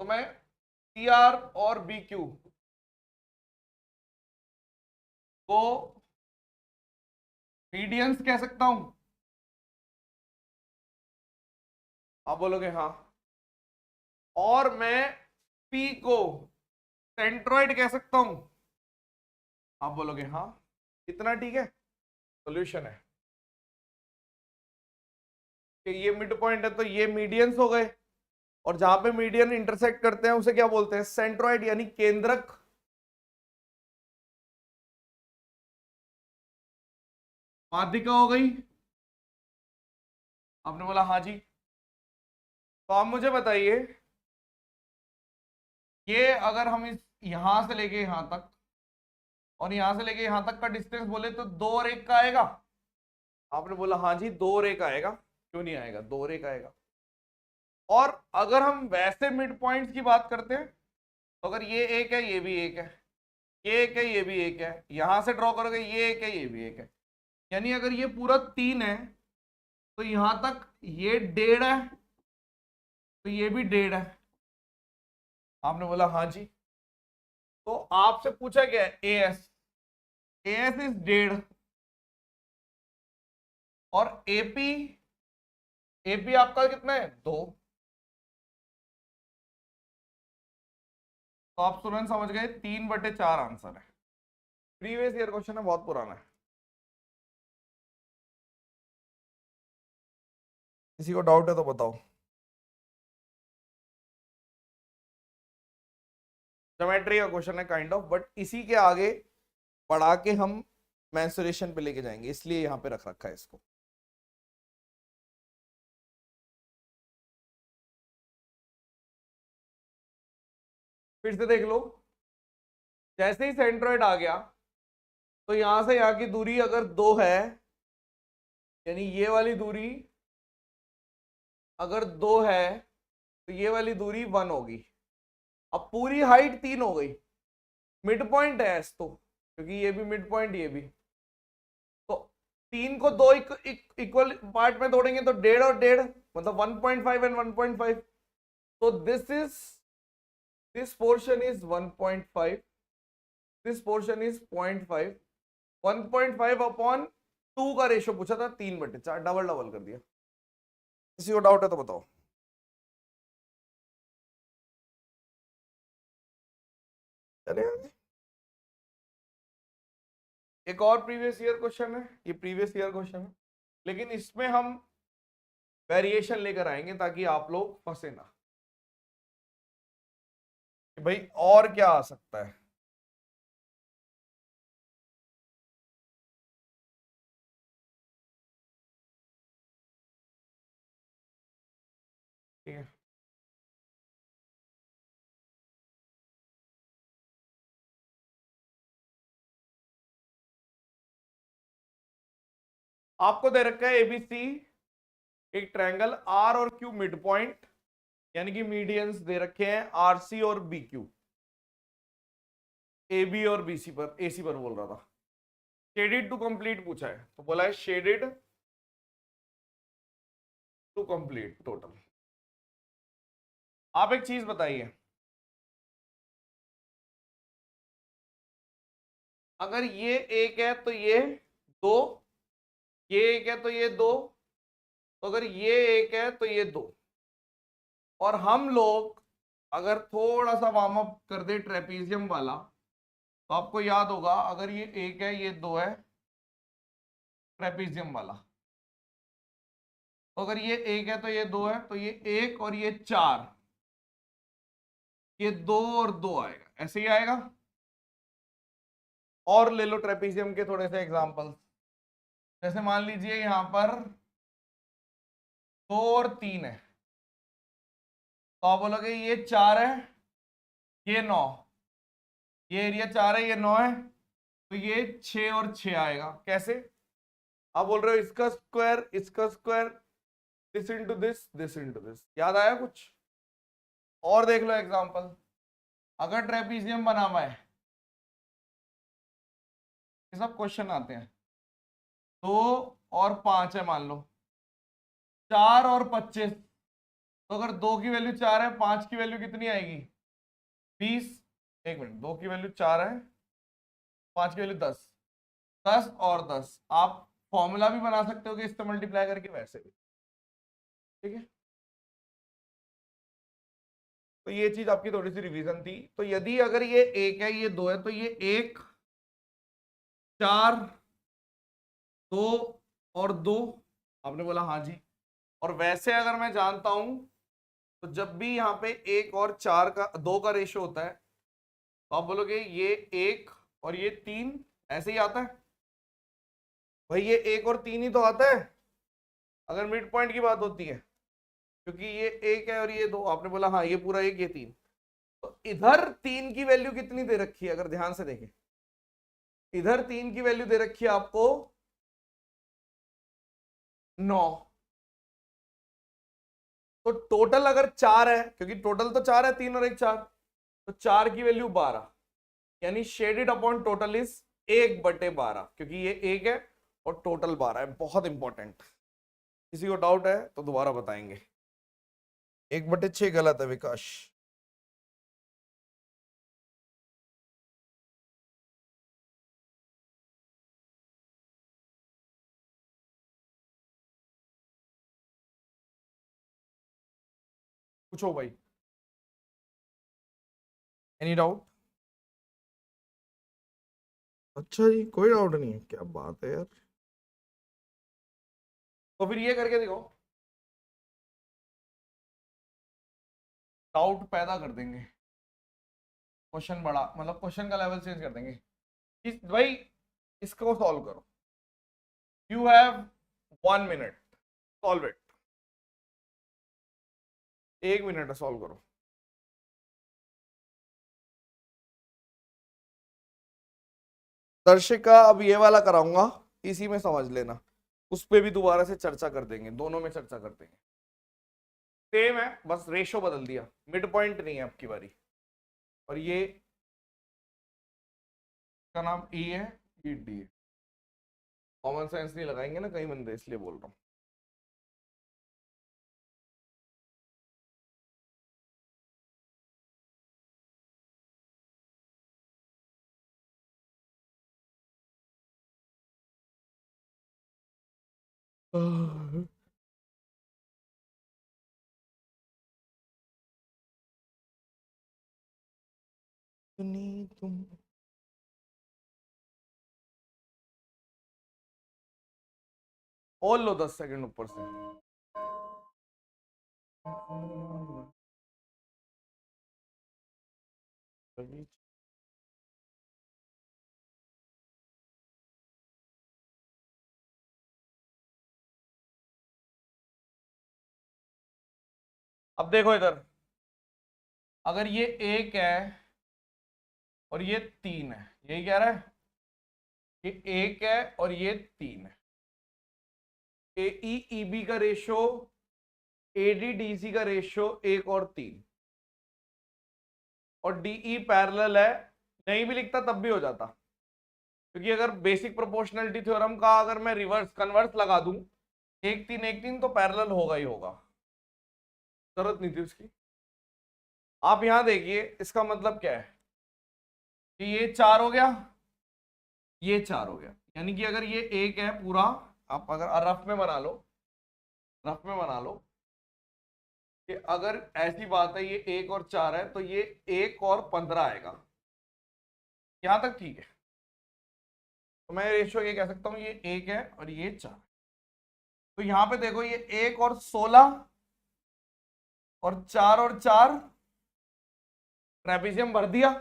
तो मैं CR और BQ को मीडियंस कह सकता हूं, आप बोलोगे हाँ, और मैं P को सेंट्रोइड कह सकता हूं, आप बोलोगे हाँ। इतना ठीक है, सॉल्यूशन है कि ये मिड पॉइंट है तो ये मीडियंस हो गए, और जहां पे मीडियन इंटरसेक्ट करते हैं उसे क्या बोलते हैं, सेंट्रोइड यानी केंद्रक। माध्यिका हो गई, आपने बोला हाँ जी। तो आप मुझे बताइए, ये अगर हम इस यहां से लेके यहां तक और यहां से लेके यहां तक का डिस्टेंस बोले तो 2 और 1 का आएगा, आपने बोला हाँ जी 2 और 1 आएगा, क्यों नहीं आएगा, 2 और 1 आएगा। और अगर हम वैसे मिड पॉइंट्स की बात करते हैं तो अगर ये 1 है, ये भी 1 है, ये 1 है, ये भी 1 है, यहां से ड्रॉ करोगे ये 1 है, ये भी 1 है, यानी अगर ये पूरा 3 है तो यहां तक ये 1.5 है, तो ये भी 1.5 है, आपने बोला हाँ जी। तो आपसे पूछा क्या है, AS इज 1.5, और AP आपका कितना है, 2। तो आप तुरंत समझ गए 3/4 आंसर है। प्रीवियस ईयर क्वेश्चन है, बहुत पुराना है। किसी को डाउट है तो बताओ। ज्योमेट्री का क्वेश्चन है काइंड ऑफ, बट इसी के आगे बढ़ा के हम मेंसुरेशन पे लेके जाएंगे, इसलिए यहां पे रख रखा है इसको। फिर से देख लो, जैसे ही सेंट्रोइड आ गया तो यहां से यहां की दूरी अगर 2 है, यानी ये वाली दूरी अगर 2 है तो ये वाली दूरी 1 होगी। अब पूरी हाइट 3 हो गई, मिड पॉइंट है एस तो, क्योंकि ये भी मिड पॉइंट, ये भी, 3 को 2 इक्वल पार्ट में तोड़ेंगे तो 1.5 और 1.5 मतलब 1.5 एंड 1.5. तो this portion is 1.5, this portion is 0.5. 1.5 upon 2 का रेशियो पूछा था 3/4, डबल डबल कर दिया. किसी को डाउट है तो बताओ. चले आगे. एक और प्रीवियस ईयर क्वेश्चन है, ये प्रीवियस ईयर क्वेश्चन है, लेकिन इसमें हम वेरिएशन लेकर आएंगे ताकि आप लोग फंसे ना कि भाई और क्या आ सकता है. ठीक है. आपको दे रखा है एबीसी, एक ट्रायंगल आर और क्यू मिड पॉइंट यानी कि मीडियंस दे रखे हैं आरसी और बीक्यू, एबी और बीसी पर, एसी पर बोल रहा था. शेडेड टू कंप्लीट पूछा है तो बोला है शेडेड टू कंप्लीट टोटल. आप एक चीज बताइए, अगर ये एक है तो ये दो, ये एक है तो ये दो, तो अगर ये एक है तो ये दो, और हम लोग अगर थोड़ा सा वार्म अप कर दे ट्रेपीजियम वाला तो आपको याद होगा अगर ये एक है ये दो है ट्रेपीजियम वाला, तो अगर ये एक है तो ये दो है, तो ये एक और ये चार, ये दो और दो आएगा, ऐसे ही आएगा. और ले लो ट्रेपीजियम के थोड़े से एग्जांपल्स, जैसे मान लीजिए यहां पर 2 और 3 है, तो आप बोलोगे ये 4 है ये 9, ये एरिया 4 है ये 9 है, तो ये 6 और 6 आएगा. कैसे? आप बोल रहे हो इसका square this into this into this. याद आया कुछ? और देख लो एग्जांपल, अगर ट्रेपीजियम बना हुआ है, ये सब क्वेश्चन आते हैं, 2 और 5 है मान लो, 4 और 25, तो अगर 2 की वैल्यू 4 है 5 की वैल्यू कितनी आएगी 20. एक मिनट, 2 की वैल्यू 4 है 5 की वैल्यू 10, 10 और 10. आप फॉर्मूला भी बना सकते हो कि इससे मल्टीप्लाई करके, वैसे भी. ठीक है, तो ये चीज आपकी थोड़ी सी रिवीजन थी. तो यदि अगर ये एक है ये दो है, तो ये 1 4 2 और 2, आपने बोला हाँ जी. और वैसे अगर मैं जानता हूं तो जब भी यहाँ पे 1 और 4 का 2 का रेशियो होता है तो आप बोलोगे ये 1 और ये 3, ऐसे ही आता है भाई. ये 1 और 3 ही तो आता है अगर मिड पॉइंट की बात होती है, क्योंकि ये 1 है और ये 2. आपने बोला हाँ ये पूरा 1 ये 3, तो इधर 3 की वैल्यू कितनी दे रखी है? अगर ध्यान से देखें, इधर 3 की वैल्यू दे रखी है आपको 9. तो टोटल अगर 4 है, क्योंकि टोटल तो 4 है, 3 और 1 4, तो 4 की वैल्यू 12, यानी शेडेड अपॉन टोटल इज 1/12, क्योंकि ये 1 है और टोटल 12 है. बहुत इंपॉर्टेंट. किसी को डाउट है तो दोबारा बताएंगे. 1/6 गलत है विकास. पूछो भाई, एनी डाउट? अच्छा जी, कोई डाउट नहीं है, क्या बात है यार. तो फिर ये करके देखो, डाउट पैदा कर देंगे, क्वेश्चन बड़ा, मतलब क्वेश्चन का लेवल चेंज कर देंगे. भाई इसको सॉल्व करो, you have 1 minute, solve it. 1 minute है, सॉल्व करो. दर्शिका अब ये वाला कराऊंगा, इसी में समझ लेना, उस पर भी दोबारा से चर्चा कर देंगे, दोनों में चर्चा कर देंगे. सेम है, बस रेशो बदल दिया, मिड पॉइंट नहीं है आपकी बारी. और ये का नाम ई है, ये डी है. कॉमन सेंस नहीं लगाएंगे ना कई बंदे, इसलिए बोल रहा हूँ। तुम और लो 10 सेकंड ऊपर से। अब देखो इधर, अगर ये 1 है और ये 3 है, यही कह रहा है, ये 1 है और ये 3 है। AE EB का रेशो, AD DC का रेशो 1 और 3, और DE पैरेलल है। नहीं भी लिखता तब भी हो जाता, क्योंकि अगर बेसिक प्रोपोर्शनलिटी थ्योरम का अगर मैं रिवर्स कन्वर्स लगा दूं 1 3 1 3 तो पैरेलल होगा ही होगा, जरूरत नहीं थी उसकी। आप यहां देखिए, इसका मतलब क्या है कि ये 4 हो गया, ये 4 हो गया, यानी कि अगर ये 1 है पूरा, आप अगर रफ में बना लो, रफ में बना लो कि अगर ऐसी बात है ये 1 और 4 है तो ये 1 और 15 आएगा, यहां तक ठीक है। तो मैं रेशियो ये कह सकता हूं ये 1 है और ये 4। तो यहां पे देखो ये 1 और 16 और 4 और 4 ट्रेपेजियम भर दिया।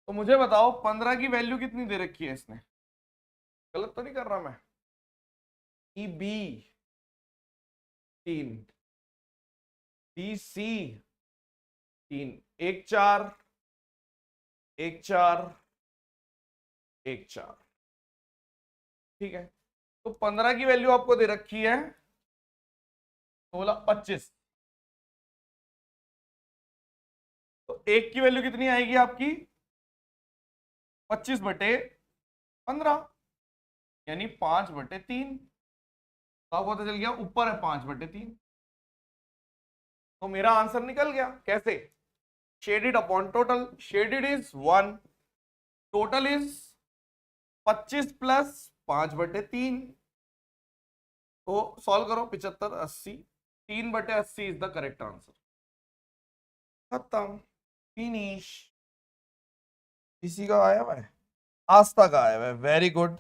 तो मुझे बताओ 15 की वैल्यू कितनी दे रखी है इसने, गलत तो नहीं कर रहा मैं? ई बी 3, डी सी 3, 1 4 1 4 1 4, ठीक है। तो 15 की वैल्यू आपको दे रखी है 16 25, तो 1 की वैल्यू कितनी आएगी आपकी 25/15, यानी 5/3। तो आपको पता चल गया ऊपर है 5/3, तो मेरा आंसर निकल गया। कैसे? Shaded upon total, shaded is 1, total is 25 plus 5/3। तो सॉल्व करो, 75 80, 3/80 इज द करेक्ट आंसर। खत्म, फिनिश। इसी का आया हुआ है, आस्था का आया हुआ है, वेरी गुड।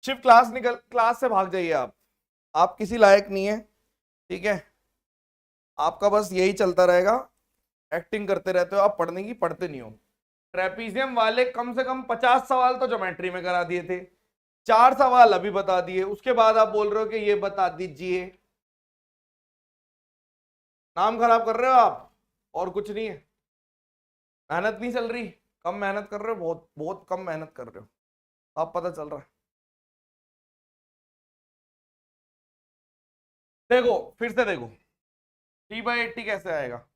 शिव क्लास निकल, क्लास से भाग जाइए आप किसी लायक नहीं है, ठीक है। आपका बस यही चलता रहेगा, एक्टिंग करते रहते हो आप, पढ़ने की पढ़ते नहीं हो। ट्रेपीजियम वाले कम से कम 50 सवाल तो ज्योमेट्री में करा दिए थे, 4 सवाल अभी बता दिए, उसके बाद आप बोल रहे हो कि ये बता दीजिए। नाम खराब कर रहे हो आप, और कुछ नहीं है। मेहनत नहीं चल रही, कम मेहनत कर रहे हो, बहुत बहुत कम मेहनत कर रहे हो, आप पता चल रहा है। देखो फिर से देखो, T/80 कैसे आएगा।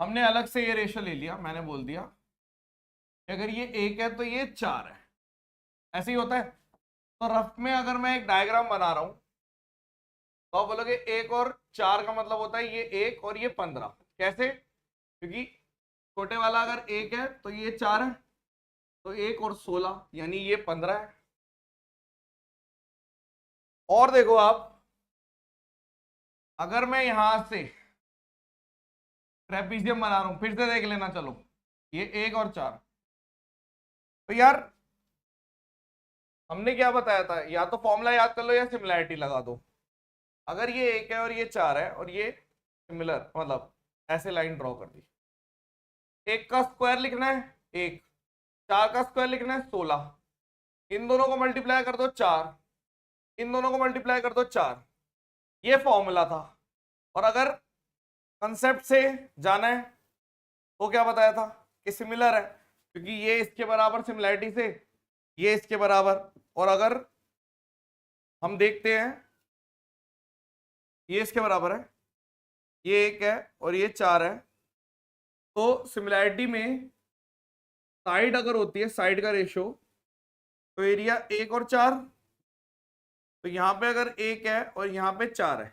हमने अलग से ये रेशो ले लिया, मैंने बोल दिया अगर ये 1 है तो ये 4 है, ऐसे ही होता है। तो रफ में अगर मैं एक डायग्राम बना रहा हूं तो आप बोलोगे 1 और 4 का मतलब होता है ये 1 और ये 15। कैसे? क्योंकि छोटे वाला अगर 1 है तो ये 4 है, तो 1 और 16 यानी ये 15 है। और देखो आप, अगर मैं यहां से ट्रेपीजियम बना रहा हूं, फिर से देख लेना, चलो ये 1 और 4, तो यार हमने क्या बताया था, या तो फॉर्मूला याद कर लो या सिमिलैरिटी लगा दो। अगर ये 1 है और ये 4 है और ये सिमिलर, मतलब ऐसे लाइन ड्रॉ कर दी, 1 का स्क्वायर लिखना है 1, 4 का स्क्वायर लिखना है 16, इन दोनों को मल्टीप्लाई कर दो 4, इन दोनों को मल्टीप्लाई कर दो 4, ये फॉर्मूला था। और अगर कंसेप्ट से जाना है तो क्या बताया था कि सिमिलर है, क्योंकि ये इसके बराबर सिमिलैरिटी से, ये इसके बराबर। और अगर हम देखते हैं ये इसके बराबर है, ये 1 है और ये 4 है, तो सिमिलैरिटी में साइड अगर होती है, साइड का रेशो, तो एरिया 1 और 4, तो यहां पे अगर 1 है और यहां पे 4 है,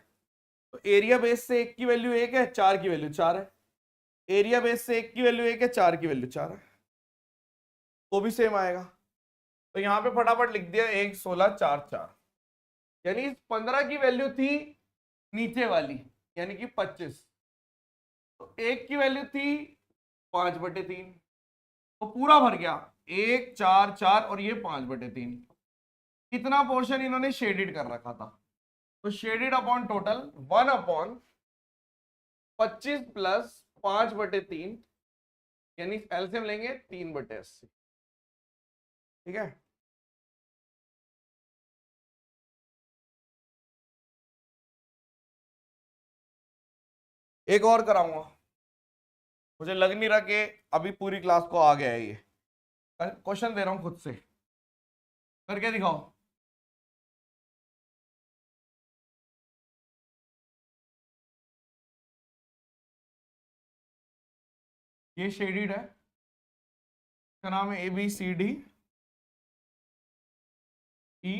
तो एरिया बेस से 1 की वैल्यू 1 है, 4 की वैल्यू 4 है। एरिया बेस से 1 की वैल्यू 1 है, 4 की वैल्यू 4 है, वो भी सेम आएगा। तो यहां पे फटाफट लिख दिया 1 16 4 4, यानी 15 की वैल्यू थी नीचे वाली, यानी कि 25, तो 1 की वैल्यू थी 5/3, तो पूरा भर गया 1 4 4 और ये 5/3। कितना पोर्शन इन्होंने शेडेड कर रखा था, तो शेडेड अपॉन टोटल 1/25 प्लस 5/3, यानी एलसीएम लेंगे 3/80। ठीक है, एक और कराऊंगा, मुझे लग नहीं रहा कि अभी पूरी क्लास को आ गया है ये। क्वेश्चन दे रहा हूं खुद से, करके दिखाओ। ये शेडेड है, इसका नाम है ABCD E,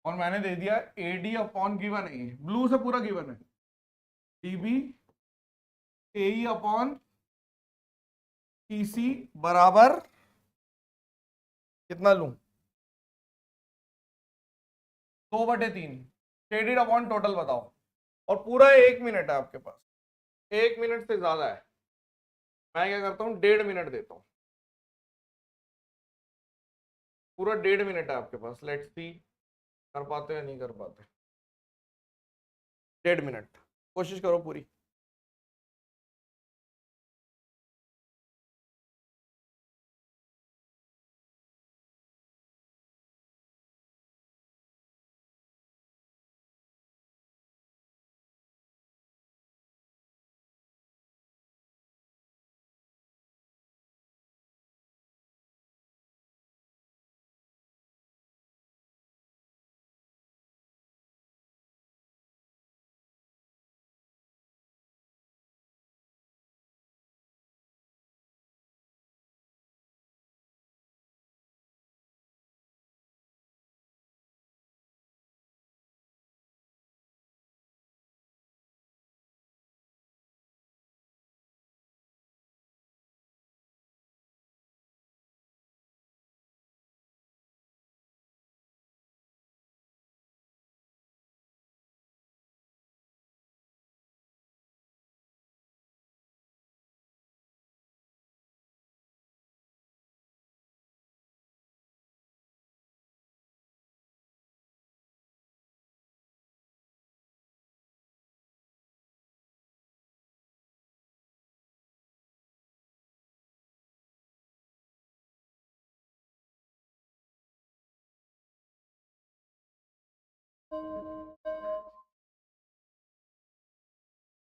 और मैंने दे दिया AD अपॉन गिवन है, ये ब्लू से पूरा गिवन है, DB AE अपॉन TC बराबर कितना लूं, 2/3। शेडेड अपॉन टोटल बताओ, और पूरा 1 मिनट है आपके पास, 1 मिनट से ज्यादा है, मैं क्या करता हूं 1.5 मिनट देता हूं, पूरा 1.5 मिनट है आपके पास। लेट्स सी कर पाते या नहीं कर पाते। 1.5 मिनट, कोशिश करो पूरी।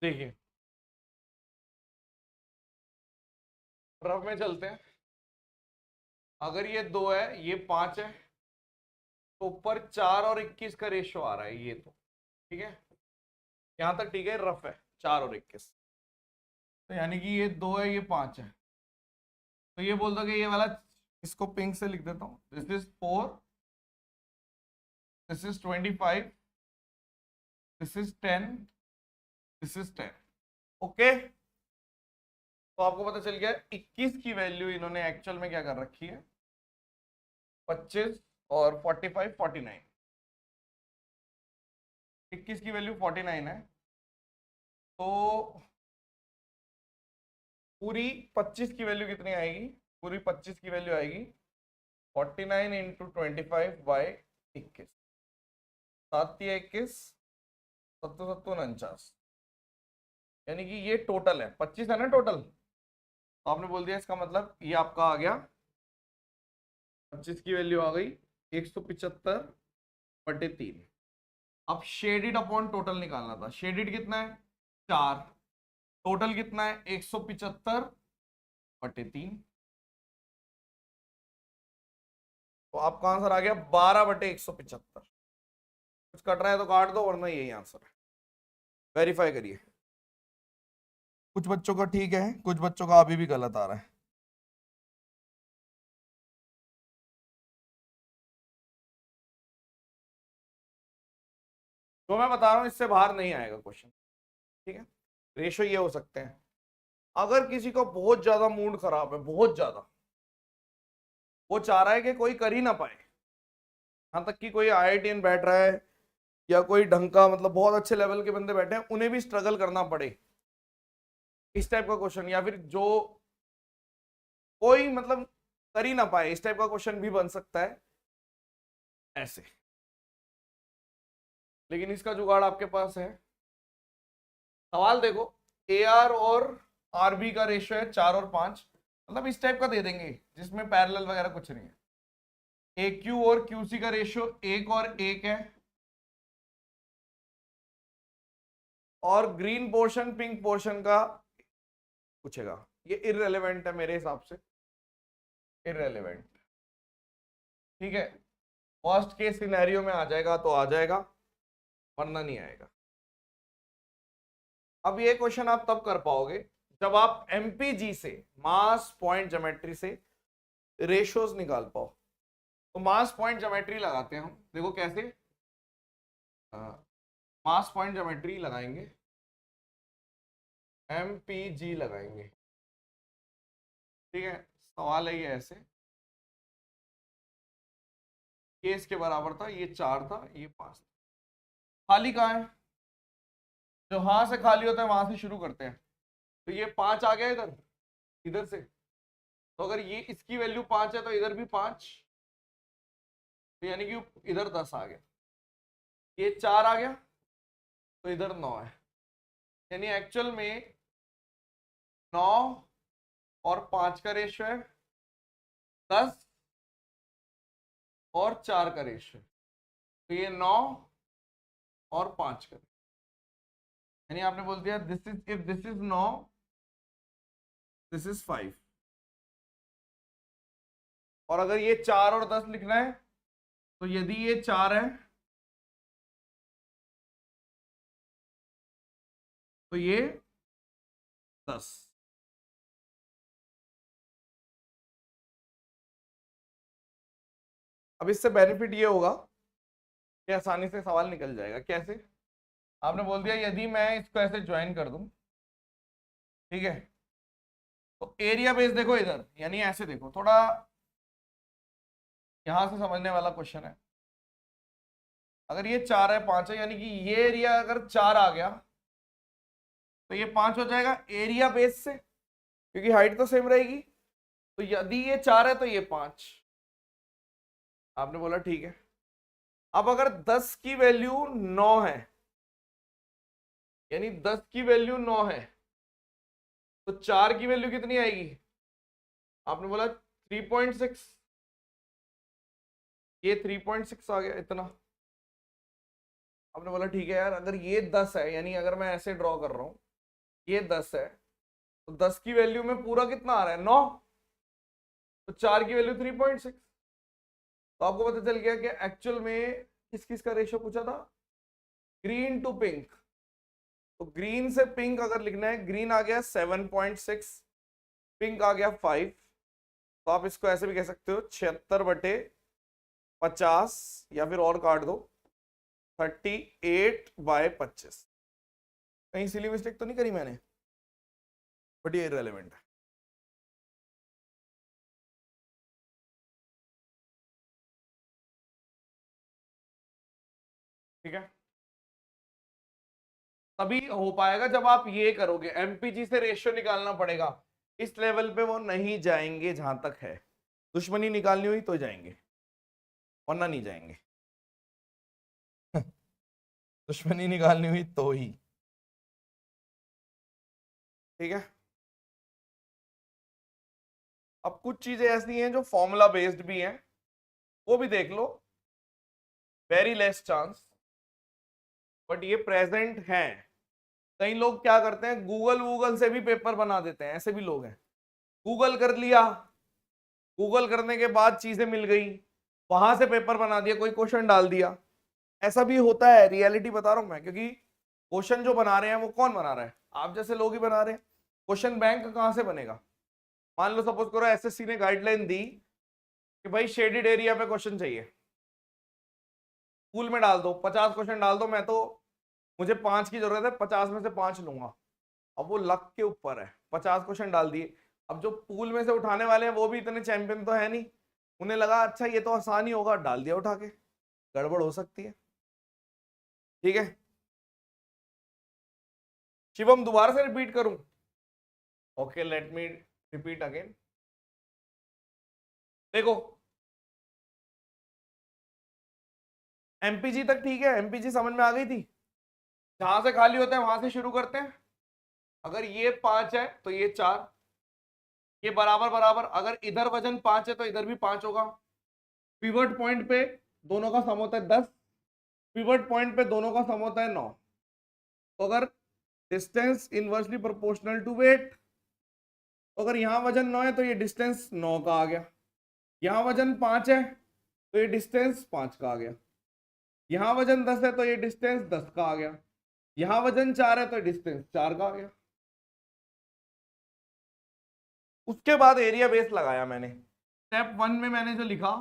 देखिए रफ में चलते हैं, अगर ये 2 है, ये 5 है, तो ऊपर 4 और 21 का रेशियो आ रहा है ये, तो ठीक है, यहां तक ठीक है, रफ है 4 और 21, तो यानी कि ये 2 है, ये 5 है, तो ये बोल दो कि ये वाला, इसको पिंक से लिख देता हूँ, this is 4, this is 25, this is 10, this is 10। Okay, तो आपको पता चल गया 21 की वैल्यू इन्होंने एक्चुअल में क्या कर रखी है, 25 और 45 49, 21 की वैल्यू 49 है, तो पूरी 25 की वैल्यू कितनी आएगी, पूरी 25 की वैल्यू आएगी 49 इंटू 25 बाई 21, 7 या 21, 7 7 49, यानी कि ये टोटल है 25 है ना टोटल, तो आपने बोल दिया इसका मतलब ये आपका आ गया, 25 की वैल्यू आ गई 175/3। अब शेडेड अपॉन टोटल निकालना था, शेडेड कितना है 4, टोटल कितना है 175/3, तो आपका आंसर आ गया 12/175। कुछ कट रहा है तो काट दो, वरना यही आंसर है, वेरीफाई करिए। कुछ बच्चों का ठीक है, कुछ बच्चों का अभी भी गलत आ रहा है। तो मैं बता रहा हूं इससे बाहर नहीं आएगा क्वेश्चन, ठीक है। रेशो ये हो सकते हैं, अगर किसी का बहुत ज्यादा मूड खराब है, बहुत ज्यादा, वो चाह रहा है कि कोई कर ही ना पाए, यहां तक कि कोई IITian बैठ रहा है या कोई ढंग का मतलब बहुत अच्छे लेवल के बंदे बैठे हैं, उन्हें भी स्ट्रगल करना पड़े, इस टाइप का क्वेश्चन, या फिर जो कोई मतलब कर ही ना पाए, इस टाइप का क्वेश्चन भी बन सकता है ऐसे। लेकिन इसका जुगाड़ आपके पास है। सवाल देखो, AR और RB का रेशियो है 4 और 5, मतलब इस टाइप का दे देंगे जिसमें पैरेलल वगैरह कुछ नहीं है। AQ और QC का रेशियो 1 और 1 है, और ग्रीन पोर्शन पिंक पोर्शन का पूछेगा। ये इररेलेवेंट है मेरे हिसाब से, इररेलेवेंट, ठीक है। फर्स्ट केस सिनेरियो में आ जाएगा तो आ जाएगा, वरना नहीं आएगा। अब ये क्वेश्चन आप तब कर पाओगे जब आप MPG से, मास पॉइंट ज्योमेट्री से रेशियोज निकाल पाओ। तो मास पॉइंट ज्योमेट्री लगाते हैं हम, देखो कैसे, मास पॉइंट ज्योमेट्री लगाएंगे, MPG लगाएंगे, ठीक है। सवाल है ये ऐसे, ये इसके बराबर था, ये 4 था, ये 5 था, खाली कहाँ है, जो वहां से खाली होता है वहां से शुरू करते हैं। तो ये 5 आ गया इधर, इधर से, तो अगर ये इसकी वैल्यू 5 है तो इधर भी 5, तो यानी कि इधर 10 आ गया। ये 4 आ गया तो इधर 9 है, यानी एक्चुअल में 9 और 5 का रेशियो है 10 और 4 का रेशियो, तो ये 9 और 5 का, यानी आपने बोल दिया this is, if this is 9, this is 5। और अगर ये 4 और 10 लिखना है, तो यदि ये 4 है तो ये 10। अब इससे बेनिफिट ये होगा कि आसानी से सवाल निकल जाएगा। कैसे? आपने बोल दिया यदि मैं इसको ऐसे ज्वाइन कर दूं, ठीक है, तो एरिया बेस देखो इधर, यानी ऐसे देखो, थोड़ा यहां से समझने वाला क्वेश्चन है। अगर ये 4 है 5 है, यानी कि ये एरिया अगर 4 आ गया तो ये 5 हो जाएगा एरिया बेस से, क्योंकि हाइट तो सेम रहेगी। तो यदि ये 4 है तो ये 5। आपने बोला ठीक है। अब अगर 10 की वैल्यू 9 है, यानी 10 की वैल्यू 9 है, तो 4 की वैल्यू कितनी आएगी? आपने बोला 3.6, ये 3.6 आ गया इतना। आपने बोला ठीक है यार, अगर ये 10 है, यानी अगर मैं ऐसे ड्रॉ कर रहा हूं, ये 10 है, तो 10 की वैल्यू में पूरा कितना आ रहा है? 9, तो 4 की वैल्यू 3.6। तो आपको पता चल गया कि एक्चुअल में किस किस का रेशियो पूछा था, ग्रीन टू पिंक। तो ग्रीन से पिंक अगर लिखना है, ग्रीन आ गया 7.6, पिंक आ गया 5, तो आप इसको ऐसे भी कह सकते हो 76/50, या फिर और काट दो 38/25। कहीं सिली मिस्टेक तो नहीं करी मैंने? बट ये इररिलेवेंट है। ठीक है, तभी हो पाएगा जब आप ये करोगे। MPG से रेशियो निकालना पड़ेगा, इस लेवल पे वो नहीं जाएंगे जहां तक है। दुश्मनी निकालनी हुई तो जाएंगे, वरना नहीं जाएंगे। दुश्मनी निकालनी हुई तो ही, ठीक है। अब कुछ चीजें ऐसी हैं जो फॉर्मूला बेस्ड भी हैं, वो भी देख लो, वेरी लेस चांस, बट ये प्रेजेंट है। कई लोग क्या करते हैं, गूगल से भी पेपर बना देते हैं, ऐसे भी लोग हैं। गूगल कर लिया, गूगल करने के बाद चीजें मिल गई, वहां से पेपर बना दिया, कोई क्वेश्चन डाल दिया। ऐसा भी होता है, रियलिटी बता रहा हूं मैं, क्योंकि क्वेश्चन जो बना रहे हैं वो कौन बना रहा है? आप जैसे लोग ही बना रहे हैं। क्वेश्चन बैंक कहां से बनेगा? मान लो सपोज करो एसएससी ने गाइडलाइन दी कि भाई शेडेड एरिया पे क्वेश्चन चाहिए, पूल में डाल दो, 50 क्वेश्चन डाल दो, मैं तो मुझे 5 की जरूरत है, 50 में से 5 लूंगा। अब वो लक के ऊपर है, 50 क्वेश्चन डाल दिए, अब जो पूल में से उठाने वाले हैं वो भी इतने चैंपियन तो है नहीं, उन्हें लगा अच्छा ये तो आसान ही होगा, डाल दिया उठा के, गड़बड़ हो सकती है। ठीक है शिवम, दोबारा से रिपीट करूं? Okay let me repeat again. देखो एमपीजी तक ठीक है, एमपीजी समझ में आ गई थी, जहां से खाली होता है वहां से शुरू करते हैं। अगर ये 5 है तो ये 4, ये बराबर बराबर, अगर इधर वजन 5 है तो इधर भी 5 होगा। पिवट पॉइंट पे दोनों का सम होता है 10, पिवट पॉइंट पे दोनों का सम होता है 9। तो अगर distance inversely proportional to weight, तो अगर यहाँ वजन 9 है तो ये डिस्टेंस 9 का आ गया, यहाँ वजन 5 है तो ये डिस्टेंस 5 का आ गया, यहाँ वजन 10 है तो ये डिस्टेंस 10 का आ गया, यहाँ वजन 4 है तो डिस्टेंस 4 का आ गया। उसके बाद एरिया बेस लगाया मैंने, स्टेप 1 में मैंने जो लिखा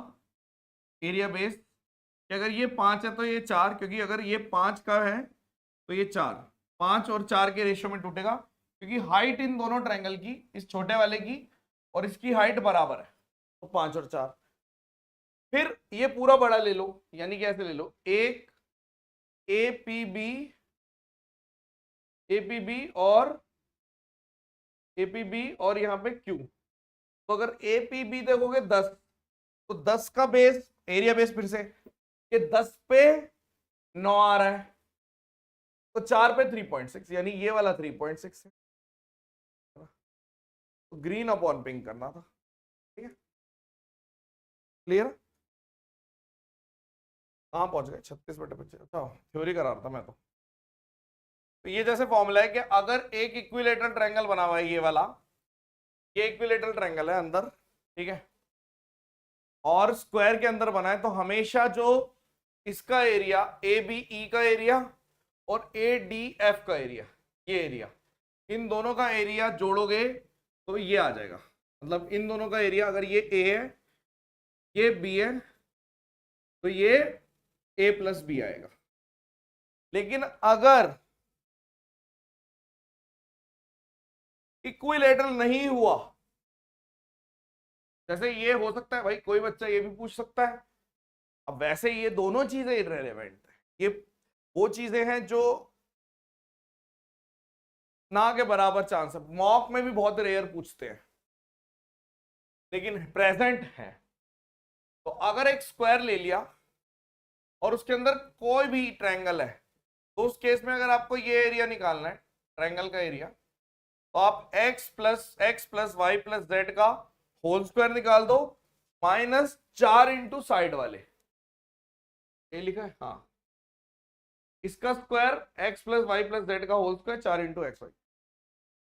एरिया बेस, कि अगर ये 5 है तो ये 4, क्योंकि अगर ये 5 का है तो ये 4, 5 और 4 के रेशियो में टूटेगा, क्योंकि हाइट इन दोनों ट्रायंगल की, इस छोटे वाले की और इसकी हाइट बराबर है, तो 5 और 4। फिर ये पूरा बड़ा ले लो, यानी कि ऐसे ले लो, एक एपीबी और यहाँ पे क्यू। तो अगर एपीबी देखोगे 10, तो 10 का बेस, एरिया बेस फिर से, ये 10 पे 9 आ रहा है, तो 4 पे 3.6, यानी ये वाला 3.6 है। तो ग्रीन अपॉन पिंक करना था। ठीक है क्लियर? कहाँ पहुंच गए? 36/25। अच्छा थ्योरी करा रहा था मैं तो ये जैसे फॉर्मूला है कि अगर एक इक्विलेटरल ट्रायंगल बना हुआ है, ये वाला, ये इक्विलेटरल ट्रायंगल है अंदर, ठीक है, और स्क्वायर के अंदर बना है, तो हमेशा जो इसका एरिया ए बी ई का एरिया और ए डी एफ का एरिया, ये एरिया, इन दोनों का एरिया जोड़ोगे तो ये आ जाएगा। मतलब इन दोनों का एरिया, अगर ये ए है ये बी है, तो ये ए प्लस बी आएगा। लेकिन अगर इक्विलेटरल नहीं हुआ, जैसे ये हो सकता है भाई, कोई बच्चा ये भी पूछ सकता है, अब वैसे ये दोनों चीजें इररिलेवेंट है, ये वो चीजें हैं जो ना के बराबर चांस है, मॉक में भी बहुत रेयर पूछते हैं, लेकिन प्रेजेंट है। तो अगर एक स्क्वायर ले लिया और उसके अंदर कोई भी ट्रायंगल है, तो उस केस में अगर आपको ये एरिया निकालना है ट्रायंगल का एरिया, तो आप x plus Y plus Z का होल स्क्वायर निकाल दो, -4 इंटू साइड वाले, ये लिखा है हाँ, इसका square x plus Y plus Z का whole square 4 into X Y.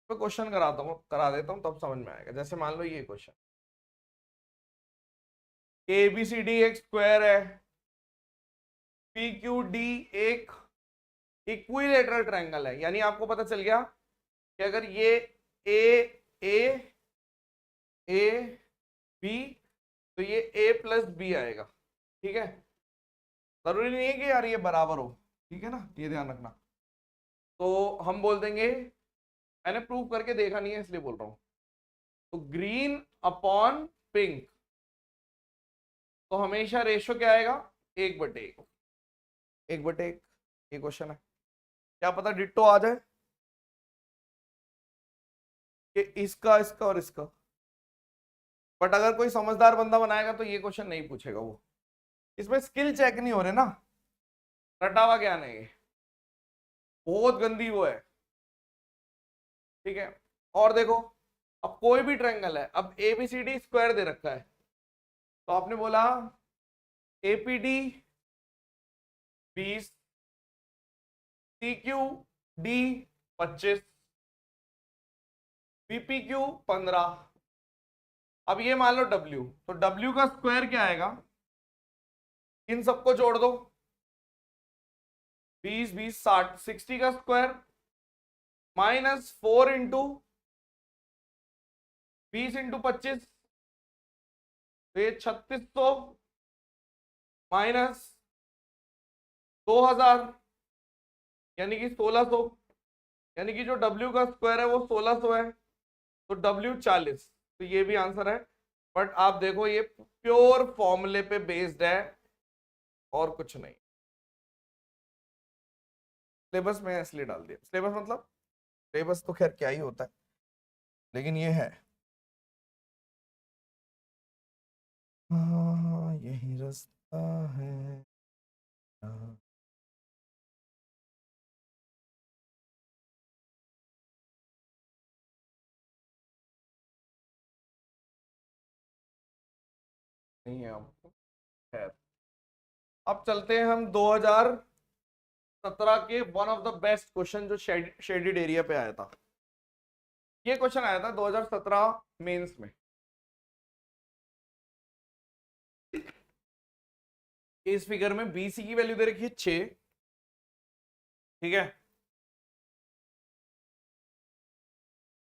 मैं क्वेश्चन करा देता हूँ तब समझ में आएगा। जैसे मान लो ये question, A B C D एक स्क्वायर है, पी क्यू डी एक इक्विलेटरल ट्रायंगल है, यानी आपको पता चल गया कि अगर ये ए बी, तो ये ए प्लस बी आएगा। ठीक है, जरूरी नहीं है कि यार ये बराबर हो, ठीक है ना, ये ध्यान रखना। तो हम बोल देंगे, मैंने प्रूव करके देखा नहीं है इसलिए बोल रहा हूं, तो ग्रीन अपॉन पिंक, तो हमेशा रेशियो क्या आएगा? 1/1, 1/1। ये क्वेश्चन है, क्या पता डिट्टो आ जाए कि इसका इसका और इसका, बट अगर कोई समझदार बंदा बनाएगा तो ये क्वेश्चन नहीं पूछेगा वो। इसमें स्किल चेक नहीं हो रहे ना, रटावा ज्ञान है ये, बहुत गंदी वो है। ठीक है, और देखो अब कोई भी ट्रायंगल है, अब एबीसीडी स्क्वायर दे रखा है, तो आपने बोला एपीडी 20, सीक्यूडी 25, बीपीक्यू 15। अब ये मान लो W, तो W का स्क्वायर क्या आएगा? इन सबको जोड़ दो, 20 20 60, 60 का स्क्वायर -4 इंटू 20 इंटू 25 तो ये 3600 माइनस 2000 यानी कि 1600, यानी कि जो W का स्क्वायर है वो 1600 है, तो W 40, तो ये भी आंसर है। बट आप देखो ये प्योर फॉर्मूले पे बेस्ड है और कुछ नहीं। सिलेबस में इसलिए डाल दिया, सिलेबस मतलब सिलेबस तो खैर क्या ही होता है, लेकिन ये है हाँ यही रास्ता है। हाँ। नहीं है अब, खैर अब चलते हैं हम 2017 के one of the best question जो शेडेड एरिया पे आया था। ये क्वेश्चन आया था 2017 मेंस में। इस फिगर में BC की वैल्यू दे रखी है 6, ठीक है,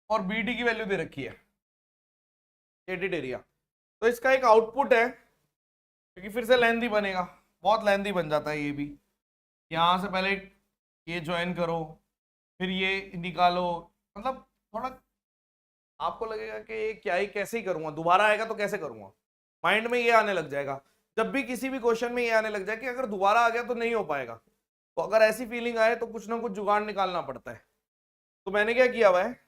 और BD की वैल्यू दे रखी है शेडेड एरिया। तो इसका एक आउटपुट है, क्योंकि फिर से लेंथी बनेगा, बहुत लेंथी बन जाता है ये भी। यहां से पहले ये ज्वाइन करो, फिर ये निकालो, मतलब थोड़ा आपको लगेगा कि ये क्या ही कैसे ही करूंगा, दोबारा आएगा तो कैसे करूंगा, माइंड में ये आने लग जाएगा। जब भी किसी भी क्वेश्चन में ये आने लग जाए कि अगर दोबारा आ गया तो नहीं हो पाएगा, तो अगर ऐसी फीलिंग आए तो कुछ ना कुछ जुगाड़ निकालना पड़ता है। तो मैंने क्या किया हुआ है,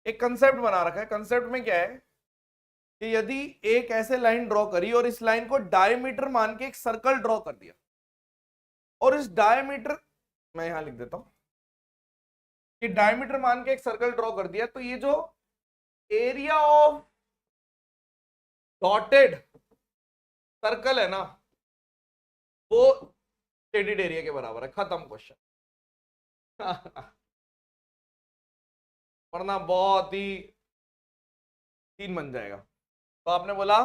एक कंसेप्ट बना रखा है। कंसेप्ट में क्या है कि यदि एक ऐसे लाइन ड्रॉ करी और इस लाइन को डायमीटर मान के एक सर्कल ड्रॉ कर दिया, और इस डायमीटर, मैं यहां लिख देता हूं कि डायमीटर मान के एक सर्कल ड्रॉ कर दिया, तो ये जो एरिया ऑफ डॉटेड सर्कल है ना, वो शेडेड एरिया के बराबर है। खत्म क्वेश्चन। वरना बहुत ही सीन बन जाएगा। तो आपने बोला,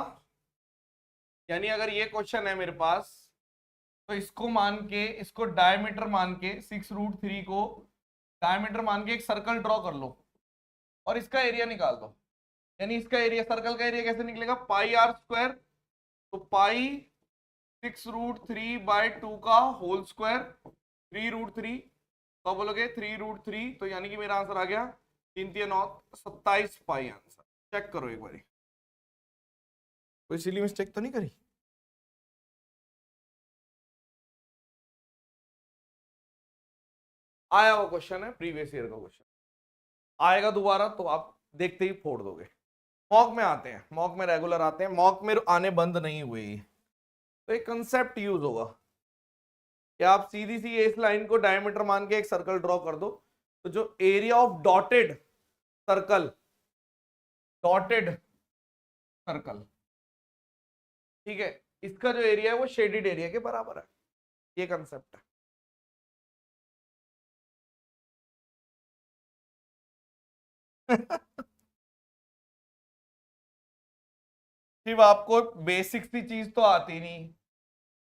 यानी अगर ये क्वेश्चन है मेरे पास, तो इसको मान के, इसको डायमीटर मान के 6√3 को डायमीटर मान के एक सर्कल ड्रॉ कर लो और इसका एरिया निकाल दो। यानी इसका एरिया, सर्कल का एरिया कैसे निकलेगा, पाई आर स्क्वायर, तो पाई 6√3/2 का होल स्क्वायर 3√3, तो बोलोगे 3√3, तो यानी कि मेरा आंसर आ गया 3×3=9 27 पाई। आंसर चेक करो एक बार, कोई सिली मिस्टेक तो नहीं करी। आया वो क्वेश्चन है, प्रीवियस ईयर का क्वेश्चन आएगा दोबारा तो आप देखते ही फोड़ दोगे। मॉक में आते हैं, मॉक में रेगुलर आते हैं, मॉक में आने बंद नहीं हुए। तो एक कंसेप्ट यूज होगा कि आप सीधी सी इस लाइन को डायमीटर मान के एक सर्कल ड्रॉ कर दो, तो जो area of dotted circle, dotted circle, ठीक है, इसका जो एरिया है वो शेडेड एरिया के बराबर है। ये कंसेप्ट है। सिर्फ आपको बेसिक सी चीज तो आती नहीं,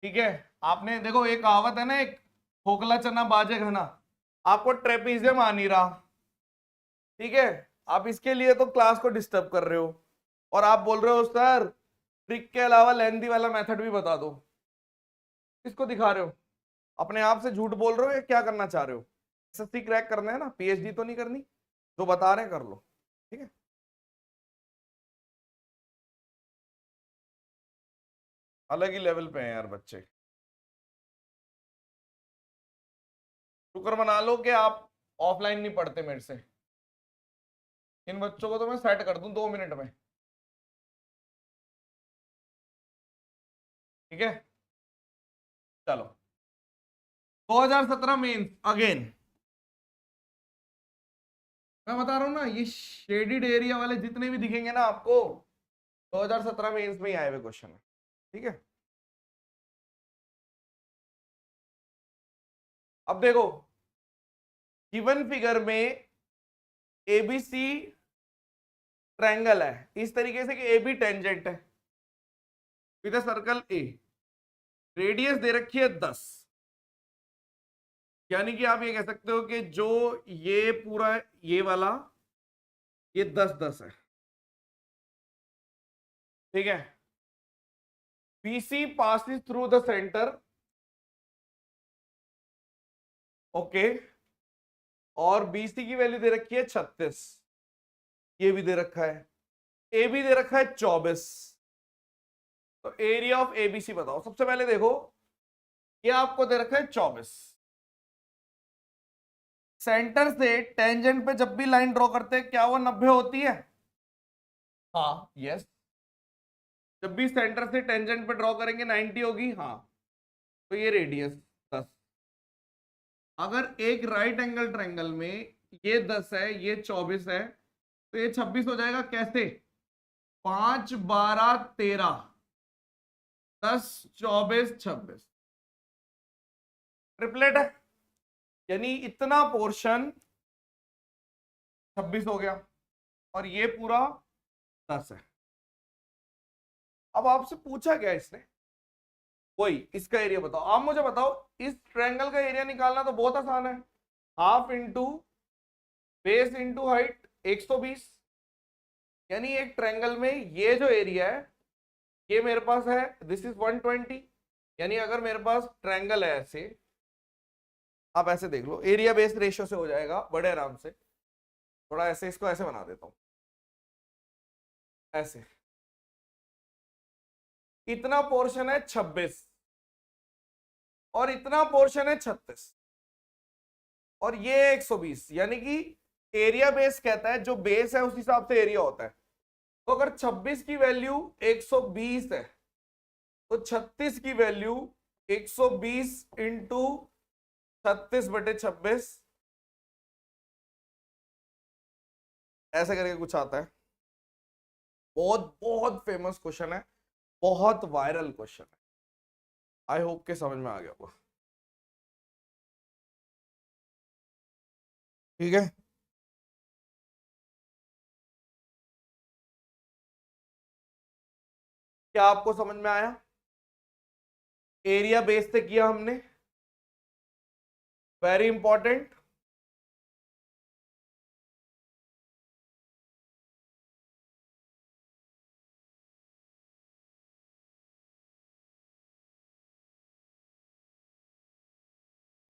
ठीक है। आपने देखो एक कहावत है ना, एक खोखला चना बाजे घना, आपको ट्रेपीजियम आ नहीं रहा, ठीक है, आप इसके लिए तो क्लास को डिस्टर्ब कर रहे हो, और आप बोल रहे हो सर ट्रिक के अलावा लेंथी वाला मेथड भी बता दो। किसको दिखा रहे हो, अपने आप से झूठ बोल रहे हो या क्या करना चाह रहे हो। SSC क्रैक करना है ना, PhD तो नहीं करनी, जो बता रहे हैं कर लो, ठीक है। अलग ही लेवल पे हैं यार बच्चे। शुक्र मना लो कि आप ऑफलाइन नहीं पढ़ते मेरे से, इन बच्चों को तो मैं सेट कर दूं 2 मिनट में, ठीक है। चलो 2017 मेंस अगेन, मैं बता रहा हूं ना, ये शेडेड एरिया वाले जितने भी दिखेंगे ना आपको 2017 मेंस में ही आए हुए क्वेश्चन है, ठीक है। अब देखो गिवन फिगर में ABC ट्रायंगल है इस तरीके से कि AB टेंजेंट है with a circle A, radius दे रखी है 10, यानी कि आप ये कह सकते हो कि जो ये पूरा ये वाला ये 10 10 है, ठीक है। BC passes through the center, okay, और BC की वैल्यू दे रखी है 36, ये भी दे रखा है, ए भी दे रखा है 24। तो एरिया ऑफ एबीसी बताओ। सबसे पहले देखो, ये आपको दे रखा है 24। सेंटर से टेंजेंट पे जब भी लाइन ड्रॉ करते हैं, क्या वो 90 होती है? हाँ, यस। जब भी सेंटर से टेंजेंट पे ड्रॉ करेंगे 90 होगी, हाँ। तो ये रेडियस 10। अगर एक राइट एंगल ट्रायंगल में ये 10 है, ये 24 है, तो ये 26 हो जाएगा। कैसे? 5 12 13, 10 24 26, ट्रिपलेट है, यानी इतना पोर्शन 26 हो गया और ये पूरा 10 है। अब आपसे पूछा क्या इसने? वही, इसका एरिया बताओ। आप मुझे बताओ, इस ट्रायंगल का एरिया निकालना तो बहुत आसान है। Half into base into height 120, यानी एक ट्रायंगल में ये जो एरिया है, ये मेरे पास है, दिस इज 120। यानी अगर मेरे पास ट्रायंगल है ऐसे, आप ऐसे देख लो, एरिया बेस रेशियो से हो जाएगा बड़े आराम से। थोड़ा ऐसे, इसको ऐसे बना देता हूं, ऐसे। इतना पोर्शन है 26 और इतना पोर्शन है 36 और ये 120, यानी कि एरिया बेस कहता है, जो बेस है उस हिसाब से एरिया होता है। तो अगर 26 की वैल्यू 120 है, तो 36 की वैल्यू 120 इंटू 36/26, ऐसे करके कुछ आता है। बहुत बहुत फेमस क्वेश्चन है, बहुत वायरल क्वेश्चन है। आई होप के समझ में आ गया होगा, ठीक है। क्या आपको समझ में आया? एरिया बेस से किया हमने, वेरी इंपॉर्टेंट।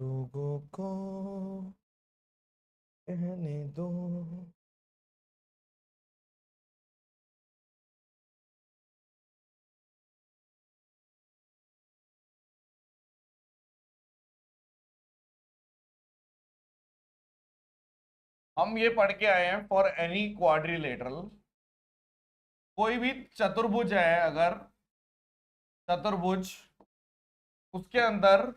लोगों को कहने दो। हम ये पढ़ के आए हैं, फॉर एनी क्वाड्रिलेटरल, कोई भी चतुर्भुज है, अगर चतुर्भुज, उसके अंदर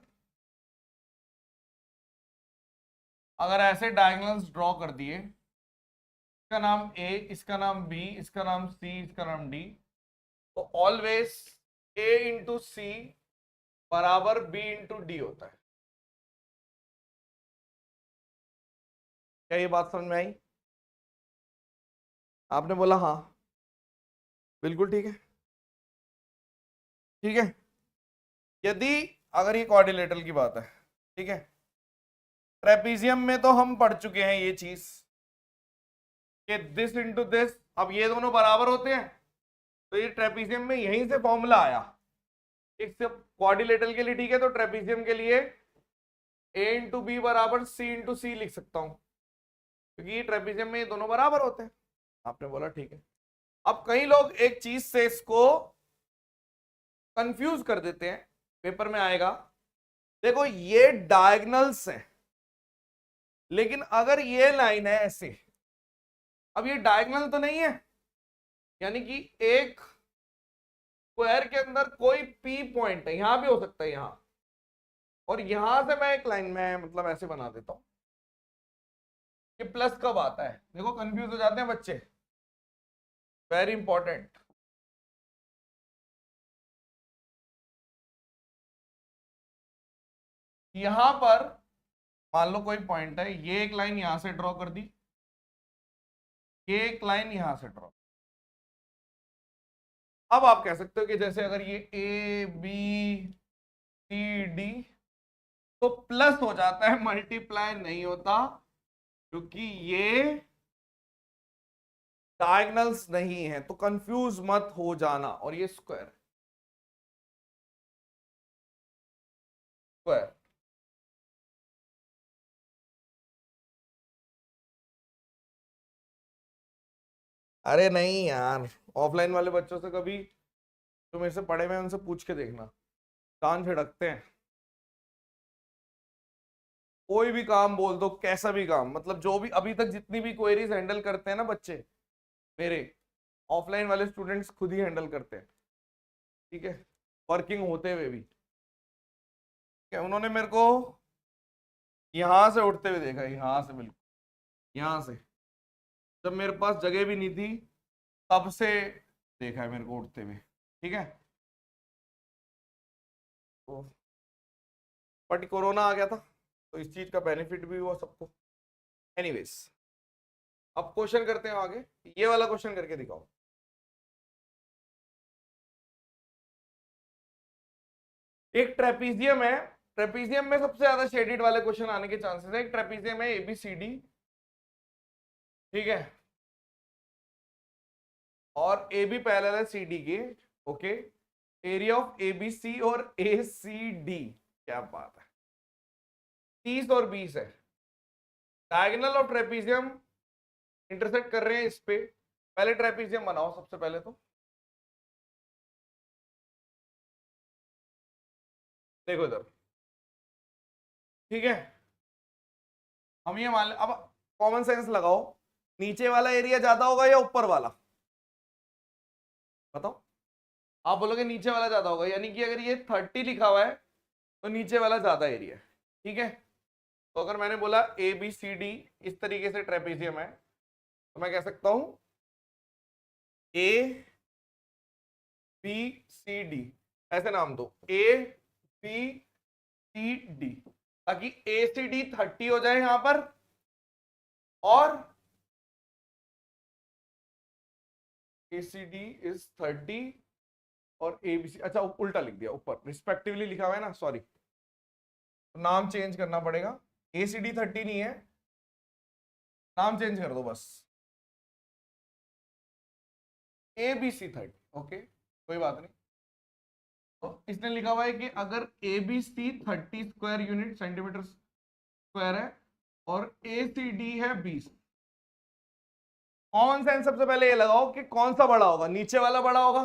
अगर ऐसे डायगोनल्स ड्रॉ कर दिए, इसका नाम ए, इसका नाम बी, इसका नाम सी, इसका नाम डी, तो ऑलवेज ए इंटू सी बराबर बी इंटू डी होता है। क्या ये बात समझ में आई? आपने बोला हाँ, बिल्कुल ठीक है, ठीक है। यदि अगर ये क्वाड्रिलेटरल की बात है, ठीक है, ट्रेपीजियम में तो हम पढ़ चुके हैं ये चीज कि दिस इंटू दिस, अब ये दोनों बराबर होते हैं, तो ये ट्रेपीजियम में यहीं से फॉर्मूला आया। एक से क्वाड्रिलेटरल के लिए, ठीक है, तो ट्रेपीजियम के लिए ए इंटू बी बराबर सी इंटू सी लिख सकता हूं, क्योंकि ट्रेपीजियम में ये दोनों बराबर होते हैं। आपने बोला ठीक है। अब कई लोग एक चीज से इसको कंफ्यूज कर देते हैं, पेपर में आएगा। देखो, ये डायगोनल्स हैं, लेकिन अगर ये लाइन है ऐसे, अब ये डायगोनल तो नहीं है, यानी कि एक स्क्वायर के अंदर कोई पी पॉइंट है, यहां भी हो सकता है, यहां, और यहां से मैं एक लाइन में मतलब ऐसे बना देता हूं कि प्लस कब आता है। देखो, कंफ्यूज हो जाते हैं बच्चे, वेरी इंपॉर्टेंट। यहां पर मान लो कोई पॉइंट है, ये एक लाइन यहां से ड्रॉ कर दी, ये एक लाइन यहां से ड्रॉ। अब आप कह सकते हो कि जैसे अगर ये ए बी सी डी, तो प्लस हो जाता है, मल्टीप्लाई नहीं होता, क्योंकि ये डायगोनल्स नहीं है, तो कंफ्यूज मत हो जाना। और ये स्क्वायर स्क्वायर अरे नहीं यार, ऑफलाइन वाले बच्चों से कभी जो मेरे से पढ़े हुए हैं उनसे पूछ के देखना, कान झिड़कते हैं। कोई भी काम बोल दो, कैसा भी काम, मतलब जो भी अभी तक जितनी भी क्वेरीज हैंडल करते हैं ना बच्चे मेरे, ऑफलाइन वाले स्टूडेंट्स खुद ही हैंडल करते हैं, ठीक है, वर्किंग होते हुए भी। क्या उन्होंने मेरे को यहां से उठते हुए देखा, यहां से, बिल्कुल यहां से, जब मेरे पास जगह भी नहीं थी तब से देखा है मेरे को उठते हुए, ठीक है। तो बट कोरोना आ गया था तो इस चीज का बेनिफिट भी हुआ सबको। एनीवेज, अब क्वेश्चन करते हैं आगे। ये वाला क्वेश्चन करके दिखाओ। एक ट्रेपीजियम है, ट्रेपीजियम में सबसे ज्यादा शेडेड वाले क्वेश्चन आने के चांसेस है। एक ट्रेपीजियम है एबीसीडी, ठीक है, और ए बी पैरेलल है सी डी के, okay. Area of A B C और ए सी डी, क्या बात है, 30 और 20 है। डायगोनल ऑफ ट्रेपीजियम इंटरसेक्ट कर रहे हैं इस पे। पहले ट्रेपीजियम बनाओ सबसे पहले तो, देखो इधर, ठीक है। हम ये मान, अब कॉमन सेंस लगाओ, नीचे वाला एरिया ज्यादा होगा या ऊपर वाला, बताओ। आप बोलोगे नीचे वाला ज्यादा होगा, यानी कि अगर ये 30 लिखा हुआ है तो नीचे वाला ज्यादा एरिया है, ठीक है। तो अगर मैंने बोला ए बी सी डी इस तरीके से ट्रेपीजियम है, तो मैं कह सकता हूं ए बी सी डी, ऐसे नाम दो, ए बी सी डी, ताकि ए सी डी 30 हो जाए यहां पर, और ए सी डी इज 30 और ए बी सी, अच्छा उल्टा लिख दिया, ऊपर रिस्पेक्टिवली लिखा हुआ है ना, सॉरी, तो नाम चेंज करना पड़ेगा। ए सी डी 30 नहीं है, नाम चेंज कर दो बस, ए बी सी 30, ओके, कोई बात नहीं। तो इसने लिखा हुआ है कि अगर A B C 30 square unit centimetre square है और ए सी डी है 20, कॉमन सेंस सबसे पहले ये लगाओ कि कौन सा बड़ा होगा, नीचे वाला बड़ा होगा,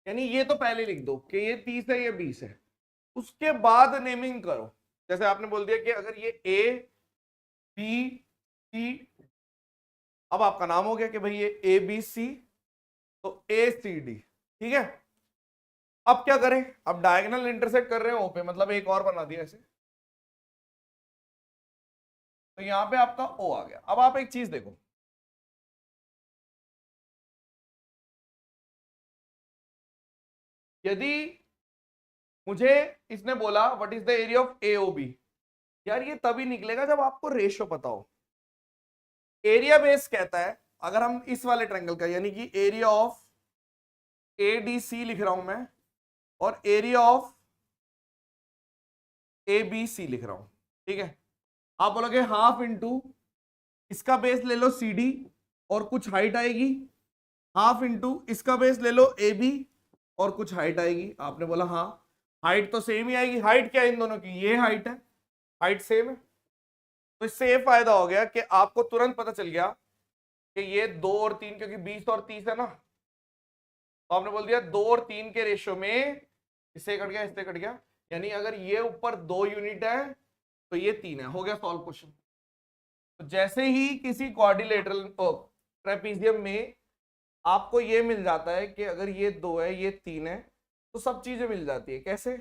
यानी ये तो पहले लिख दो कि ये 30 है ये 20 है, उसके बाद नेमिंग करो। जैसे आपने बोल दिया कि अगर ये ए बी सी, अब आपका नाम हो गया कि भाई ये ए बी सी, तो ए सी डी, ठीक है। अब क्या करें, अब डायगोनल इंटरसेक्ट कर रहे हैं ओ पे, मतलब एक और बना दिया ऐसे, तो यहां पे आपका ओ आ गया। अब आप एक चीज देखो, यदि मुझे इसने बोला what is the area of A O B, यार ये तभी निकलेगा जब आपको रेशियो पता हो। एरिया बेस कहता है, अगर हम इस वाले ट्रायंगल का, यानी कि area of A D C लिख रहा हूं मैं, और area of A B C लिख रहा हूं, ठीक है। आप बोलोगे हाफ इंटू इसका बेस ले लो सी डी और कुछ हाइट आएगी, हाफ इंटू इसका बेस ले लो ए बी और कुछ हाइट आएगी। आपने बोला हाँ, हाइट तो सेम ही आएगी। हाइट क्या है इन दोनों की, ये हाइट है, हाइट सेम है। तो इससे ये फायदा हो गया कि आपको तुरंत पता चल गया कि ये 2 और 3, क्योंकि 20 और 30 है ना, तो आपने बोल दिया 2 और 3 के रेशियो में, इससे कट गया इससे कट गया, यानी अगर ये ऊपर 2 यूनिट है तो ये 3 है, हो गया सॉल्व क्वेश्चन। तो जैसे ही किसी क्वाड्रिलेटरल ट्रेपीजियम में आपको ये मिल जाता है कि अगर ये 2 है ये 3 है, तो सब चीजें मिल जाती है। कैसे,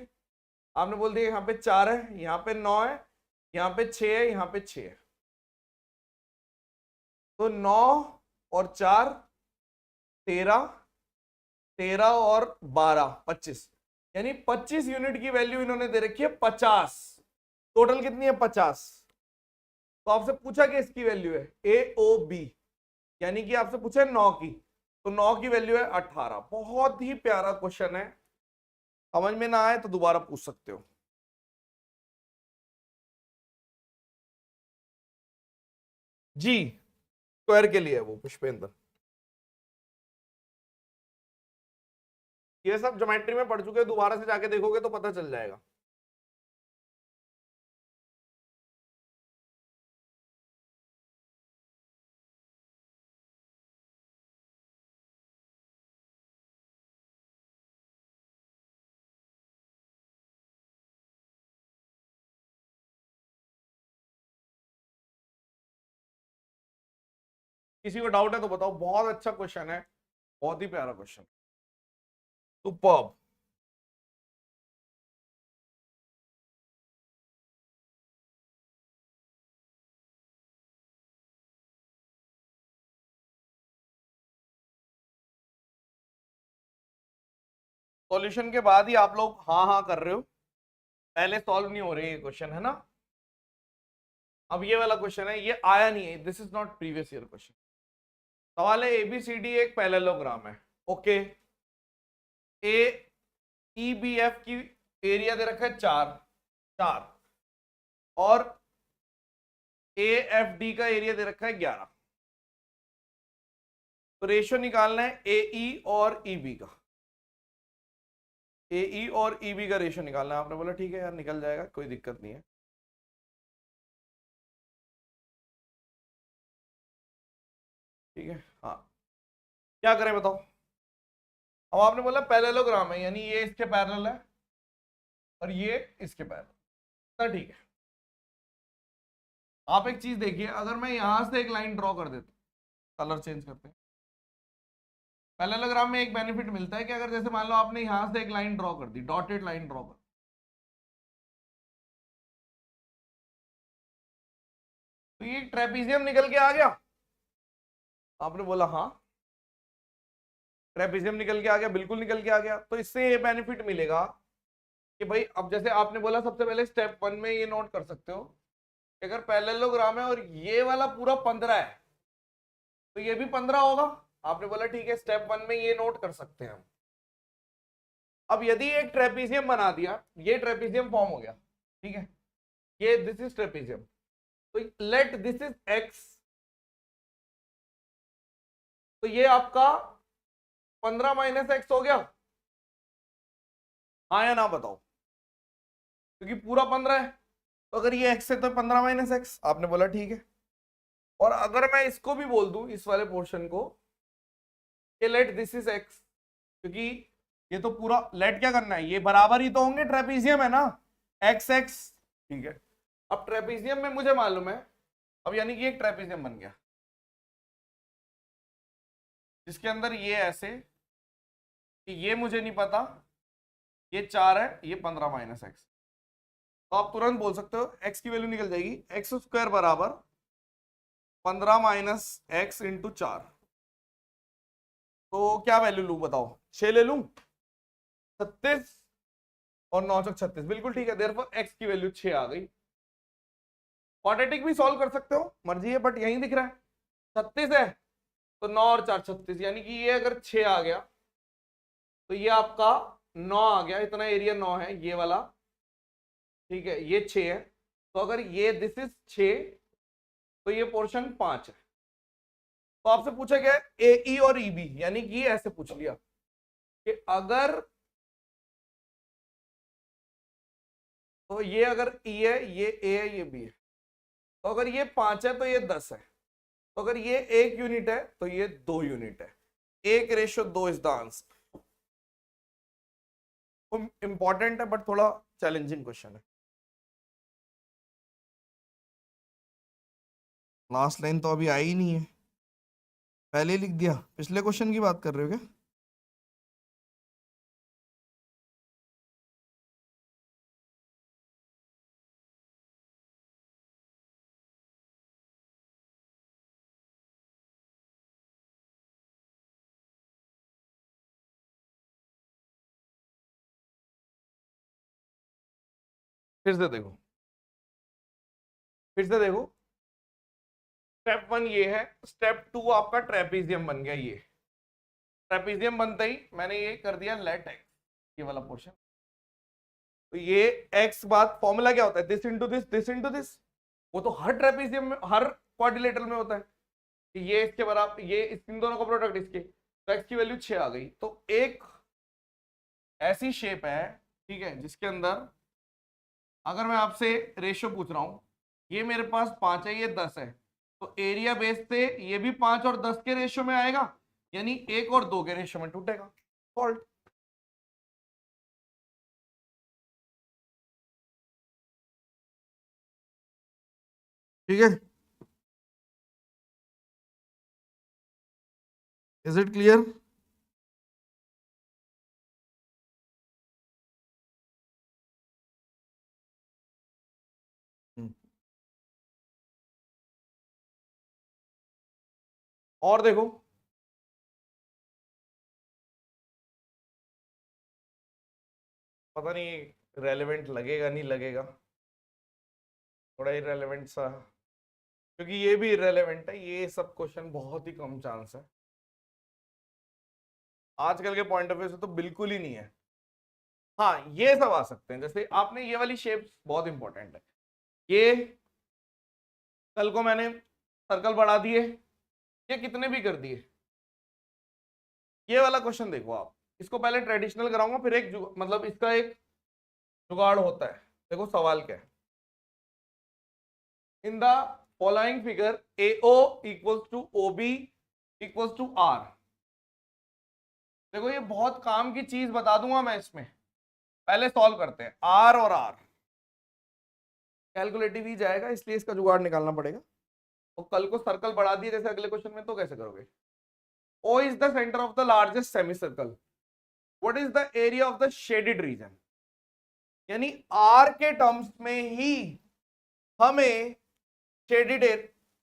आपने बोल दिया यहाँ पे 4 है, यहाँ पे 9 है, यहाँ पे 6 है, यहाँ पे 6 है, तो 9 और 4 13, 13 और 12 25, यानी 25 यूनिट की वैल्यू इन्होंने दे रखी है 50। टोटल कितनी है 50। तो आपसे पूछा कि इसकी वैल्यू है ए ओ बी, यानी कि आपसे पूछा है 9 की, तो 9 की वैल्यू है 18। बहुत ही प्यारा क्वेश्चन है, समझ में ना आए तो दोबारा पूछ सकते हो। जी, स्क्वायर के लिए है वो पुष्पेंद्र। ये सब ज्योमेट्री में पढ़ चुके हो, दोबारा से जाके देखोगे तो पता चल जाएगा। किसी को डाउट है तो बताओ। बहुत अच्छा क्वेश्चन है, बहुत ही प्यारा क्वेश्चन, सुपर्ब। सॉल्यूशन के बाद ही आप लोग हाँ हाँ कर रहे हो, पहले सॉल्व नहीं हो रहे ये क्वेश्चन, है ना। अब ये वाला क्वेश्चन है, ये आया नहीं है, this is not previous year question. सवाल है एबीसीडी एक पैरेललोग्राम है, ओके। ए ई बी एफ की एरिया दे रखा है 4 और ए एफ डी का एरिया दे रखा है 11। तो रेशियो निकालना है ए ई और ई बी का, ए ई और ई बी का रेशियो निकालना है। आपने बोला ठीक है यार निकल जाएगा, कोई दिक्कत नहीं है। ठीक है, हाँ क्या करें बताओ। अब आपने बोला पैरेललोग्राम है, यानी ये इसके पैरेलल है और ये इसके पैरेलल, तो ठीक है। आप एक चीज देखिए, अगर मैं यहां से एक लाइन ड्रॉ कर देता, कलर चेंज करते हैं। पैरेललोग्राम में एक बेनिफिट मिलता है कि अगर जैसे मान लो आपने यहां से एक लाइन ड्रॉ कर दी, डॉटेड लाइन ड्रॉ कर, तो ये ट्रेपीजियम निकल के आ गया। आपने बोला हाँ ट्रेपीजियम निकल के आ गया, बिल्कुल निकल के आ गया। तो इससे ये बेनिफिट मिलेगा कि भाई, अब जैसे आपने बोला सबसे पहले स्टेप 1 में ये नोट कर सकते हो कि अगर पैरेललोग्राम है और ये वाला पूरा 15 है तो ये भी 15 होगा। आपने बोला ठीक है, स्टेप 1 में ये नोट कर सकते हैं हम। अब यदि एक ट्रेपीजियम बना दिया, ये ट्रेपीजियम फॉर्म हो गया, ठीक है, ये दिस इज ट्रेपीजियम, तो लेट दिस इज एक्स, तो ये आपका 15 माइनस एक्स हो गया, हाँ या ना बताओ, क्योंकि पूरा 15 है। तो अगर ये एक्स है तो 15 माइनस एक्स। आपने बोला ठीक है। और अगर मैं इसको भी बोल दूं, इस वाले पोर्शन को, कि लेट दिस इज एक्स, क्योंकि ये तो पूरा लेट क्या करना है, ये बराबर ही तो होंगे, ट्रेपीजियम है ना, एक्स एक्स, ठीक है। अब ट्रेपीजियम में मुझे मालूम है, अब यानी कि एक ट्रेपीजियम बन गया जिसके अंदर ये ऐसे, कि ये मुझे नहीं पता, ये 4 है, ये 15 माइनस एक्स। तो आप तुरंत बोल सकते हो एक्स की वैल्यू निकल जाएगी, एक्स स्क्वायर बराबर 15 माइनस एक्स इंटू 4। तो क्या वैल्यू लू बताओ, 6 ले लू, 36 और 9 चौक 36, बिल्कुल ठीक है। देयरफॉर एक्स की वैल्यू 6 आ गई। क्वाड्रेटिक भी सॉल्व कर सकते हो, मर्जी है, बट यहीं दिख रहा है 36 है, तो 9 और 4 36, यानी कि ये अगर 6 आ गया तो ये आपका 9 आ गया, इतना एरिया 9 है ये वाला, ठीक है, ये 6 है। तो अगर ये दिस इज 6 तो ये पोर्शन 5 है। तो आपसे पूछा गया ए ई और ई बी, यानी कि ऐसे पूछ लिया कि अगर, तो ये अगर ई है, ये ए है, ये बी है, तो अगर ये 5 है तो ये 10 है, तो अगर ये 1 यूनिट है तो ये 2 यूनिट है। 1:2 इज द आंसर। इंपॉर्टेंट है बट थोड़ा चैलेंजिंग क्वेश्चन है। लास्ट लाइन तो अभी आई ही नहीं है, पहले ही लिख दिया। पिछले क्वेश्चन की बात कर रहे हो क्या? फिर से देखो, फिर से देखो। स्टेप 1 ये है, स्टेप 2 आपका ट्रेपीजियम बन गया। ये ट्रेपीजियम बनते ही मैंने ये कर दिया लेट एक्स, ये वाला पोर्शन। तो ये एक्स बाद फॉर्मूला क्या होता है, this into this, this into this. वो तो हर ट्रेपीजियम में, हर क्वाड्रिलेटरल में होता है कि ये इसके बराबर, ये इन दोनों का प्रोडक्ट इसके, तो एक्स की वैल्यू 6 आ गई। तो एक ऐसी शेप है, ठीक है, जिसके अंदर अगर मैं आपसे रेशियो पूछ रहा हूं, ये मेरे पास 5 है, ये 10 है, तो एरिया बेस पे ये भी 5 और 10 के रेशियो में आएगा, यानी 1 और 2 के रेशियो में टूटेगा। सॉल्व। ठीक है, इज इट क्लियर? और देखो, पता नहीं रेलेवेंट लगेगा नहीं लगेगा, थोड़ा इररेलेवेंट सा, क्योंकि ये भी इररेलेवेंट है, ये सब क्वेश्चन बहुत ही कम चांस है आजकल के पॉइंट ऑफ व्यू से, तो बिल्कुल ही नहीं है। हाँ, ये सब आ सकते हैं, जैसे आपने ये वाली शेप बहुत इंपॉर्टेंट है, ये कल को मैंने सर्कल बढ़ा दिए, ये कितने भी कर दिए, ये वाला क्वेश्चन देखो आप, इसको पहले ट्रेडिशनल कराऊंगा, फिर एक मतलब इसका एक जुगाड़ होता है। देखो सवाल क्या है, in the following figure AO equals to OB equals to R। देखो ये बहुत काम की चीज बता दूंगा मैं इसमें, पहले सॉल्व करते हैं। R और R कैलकुलेटिव ही जाएगा, इसलिए इसका जुगाड़ निकालना पड़ेगा। और कल को सर्कल बढ़ा दिए जैसे अगले क्वेश्चन में, तो कैसे करोगे? O is the center of the largest semicircle. What is the area of the shaded region? यानी R के टर्म्स में ही हमें शेडेड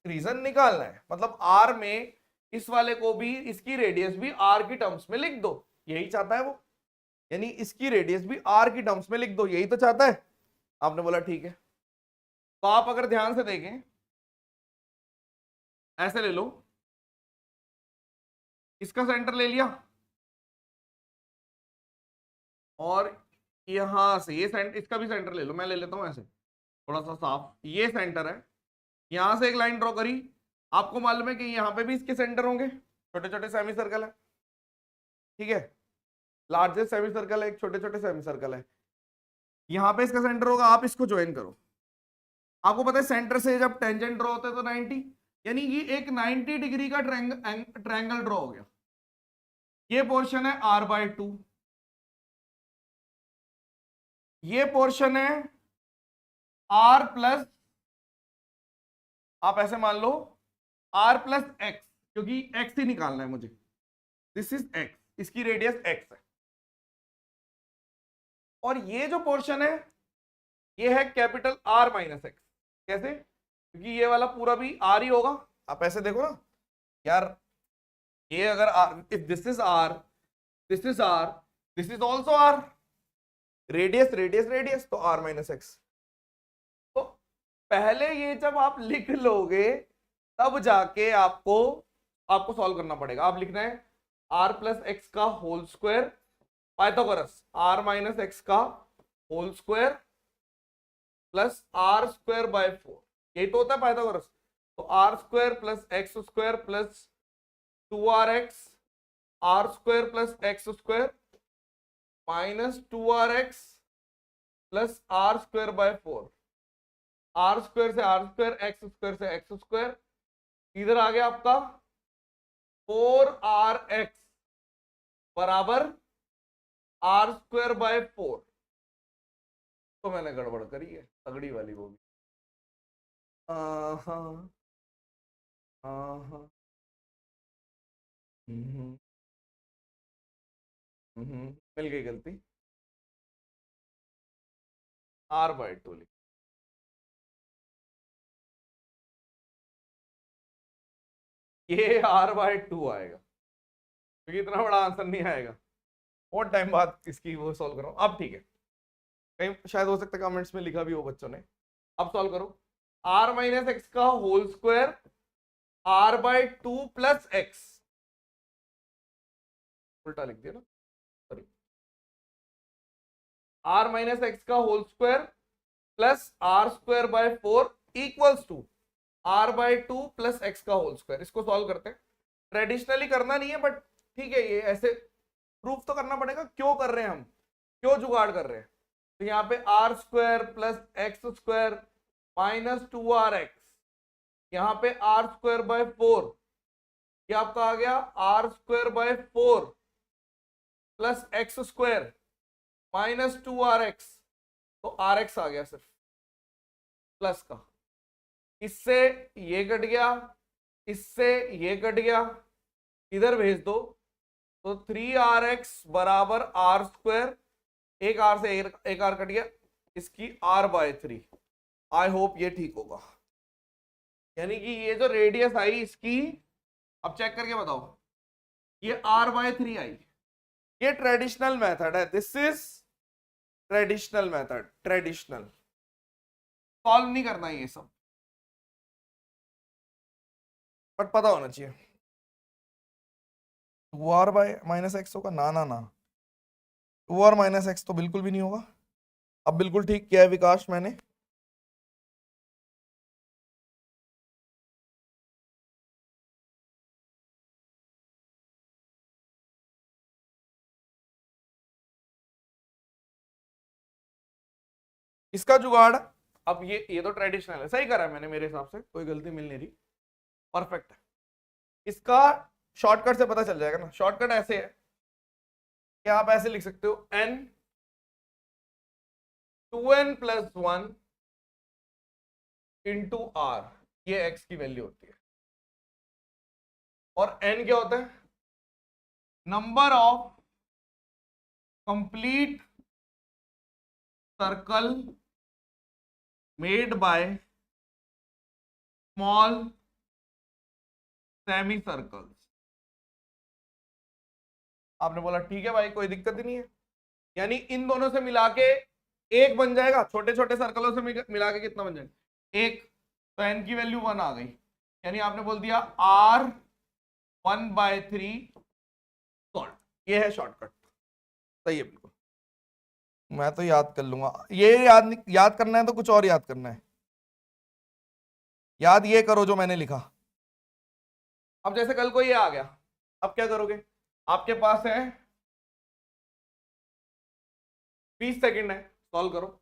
रीजन निकालना है, मतलब R में इस वाले को भी, इसकी रेडियस भी R की टर्म्स में लिख दो, यही चाहता है वो, यानी इसकी रेडियस भी R की टर्म्स में लिख दो, यही तो चाहता है। आपने बोला ठीक है, तो आप अगर ध्यान से देखें, ऐसे ले लो, इसका सेंटर ले लिया, और यहां से ये सेंटर, इसका भी सेंटर ले लो, मैं ले लेता हूं ऐसे थोड़ा सा साफ, ये सेंटर है, यहां से एक लाइन ड्रॉ करी, आपको मालूम है कि यहां पे भी इसके सेंटर होंगे, छोटे छोटे सेमी सर्कल है, ठीक है, लार्जेस्ट सेमी सर्कल है, एक छोटे छोटे सेमी सर्कल है, यहां पे इसका सेंटर होगा, आप इसको ज्वाइन करो। आपको पता है सेंटर से जब टेंजेंट ड्रॉ होता है तो 90, यानी ये एक 90 डिग्री का ट्रायंगल ड्रॉ हो गया। ये पोर्शन है R/2, ये पोर्शन है R प्लस, आप ऐसे मान लो R प्लस एक्स, क्योंकि x ही निकालना है मुझे, दिस इज x, इसकी रेडियस x है। और ये जो पोर्शन है ये है कैपिटल R माइनस एक्स। कैसे? क्योंकि ये वाला पूरा भी R ही होगा। आप ऐसे देखो ना यार, ये अगर if this is R, this is R, this is also R, radius radius radius, तो R माइनस एक्स। तो पहले ये जब आप लिख लोगे तब जाके आपको सॉल्व करना पड़ेगा। आप लिखना है R प्लस एक्स का whole square, Pythagoras R minus X का whole square plus R square by 4, यही तो होता है पाइथागोरस। तो R square plus X square plus 2RX, R square plus X square minus 2RX plus R square by 4, R square से R square, X square से X square, इधर आ गया आपका 4RX बराबर R स्क्वायर बाय 4। तो मैंने गड़बड़ करी है तगड़ी वाली, वो भी मिल गई गलती, R/2 लिख, ये R/2 आएगा, क्योंकि इतना बड़ा आंसर नहीं आएगा। बहुत टाइम बाद इसकी वो सॉल्व करो। अब ठीक है, कहीं शायद हो सकता है कमेंट्स में लिखा भी हो बच्चों ने। अब सॉल्व करो, R माइनस एक्स का whole square R/2 plus X, उल्टा लिख दिया ना, सॉरी, R माइनस एक्स का whole square plus R square by 4 equals to R/2 plus X का होल स्क्वायर। इसको सॉल्व करते हैं, ट्रेडिशनली करना नहीं है बट ठीक है, ये ऐसे प्रूफ तो करना पड़ेगा। क्यों कर रहे हैं हम? क्यों जुगाड़ कर रहे हैं? तो यहाँ पे R square plus X square minus 2rx, यहाँ पे आर स्क्वायर बाय 4, ये आपका आ गया R square by 4 plus X square minus 2rx, तो rx आ गया सिर्फ प्लस का, इससे ये कट गया, इससे ये कट गया, इधर भेज दो, तो 3rx बराबर आर स्क्वायर, एक आर से एक आर कट गया, इसकी r बाय 3। आई होप ये ठीक होगा, यानी कि ये जो रेडियस आई इसकी, अब चेक करके बताओ, ये r बाय 3 आई। ये ट्रेडिशनल मेथड है, this is traditional method, traditional, solve नहीं करना ये सब, बट पता होना चाहिए। 2r बाय माइनस एक्स होगा ना, ना ना 2r माइनस एक्स तो बिल्कुल भी नहीं होगा। अब बिल्कुल ठीक किया है विकास मैंने, इसका जुगाड़, अब ये तो ट्रेडिशनल है, सही करा है मैंने, मेरे हिसाब से कोई गलती मिल नहीं रही, परफेक्ट है। इसका शॉर्टकट से पता चल जाएगा ना, शॉर्टकट ऐसे है कि आप ऐसे लिख सकते हो n 2n plus 1 into r, ये x की वैल्यू होती है, और n क्या होता है? Number of complete circle made by small semi circles. आपने बोला ठीक है भाई, कोई दिक्कत ही नहीं है, यानी इन दोनों से मिला के एक बन जाएगा, छोटे छोटे सर्कलों से मिला के कितना बन जाएगा? एक, तो n की वैल्यू 1 आ गई, यानी आपने बोल दिया r 1/3 सॉल्व। ये है शॉर्टकट, सही है बिल्कुल, मैं तो याद कर लूंगा, ये याद करना है तो कुछ और याद करना है, याद ये करो जो मैंने लिखा। अब जैसे कल को ये आ गया, अब क्या करोगे? आपके पास है 20 सेकंड है, सॉल्व करो।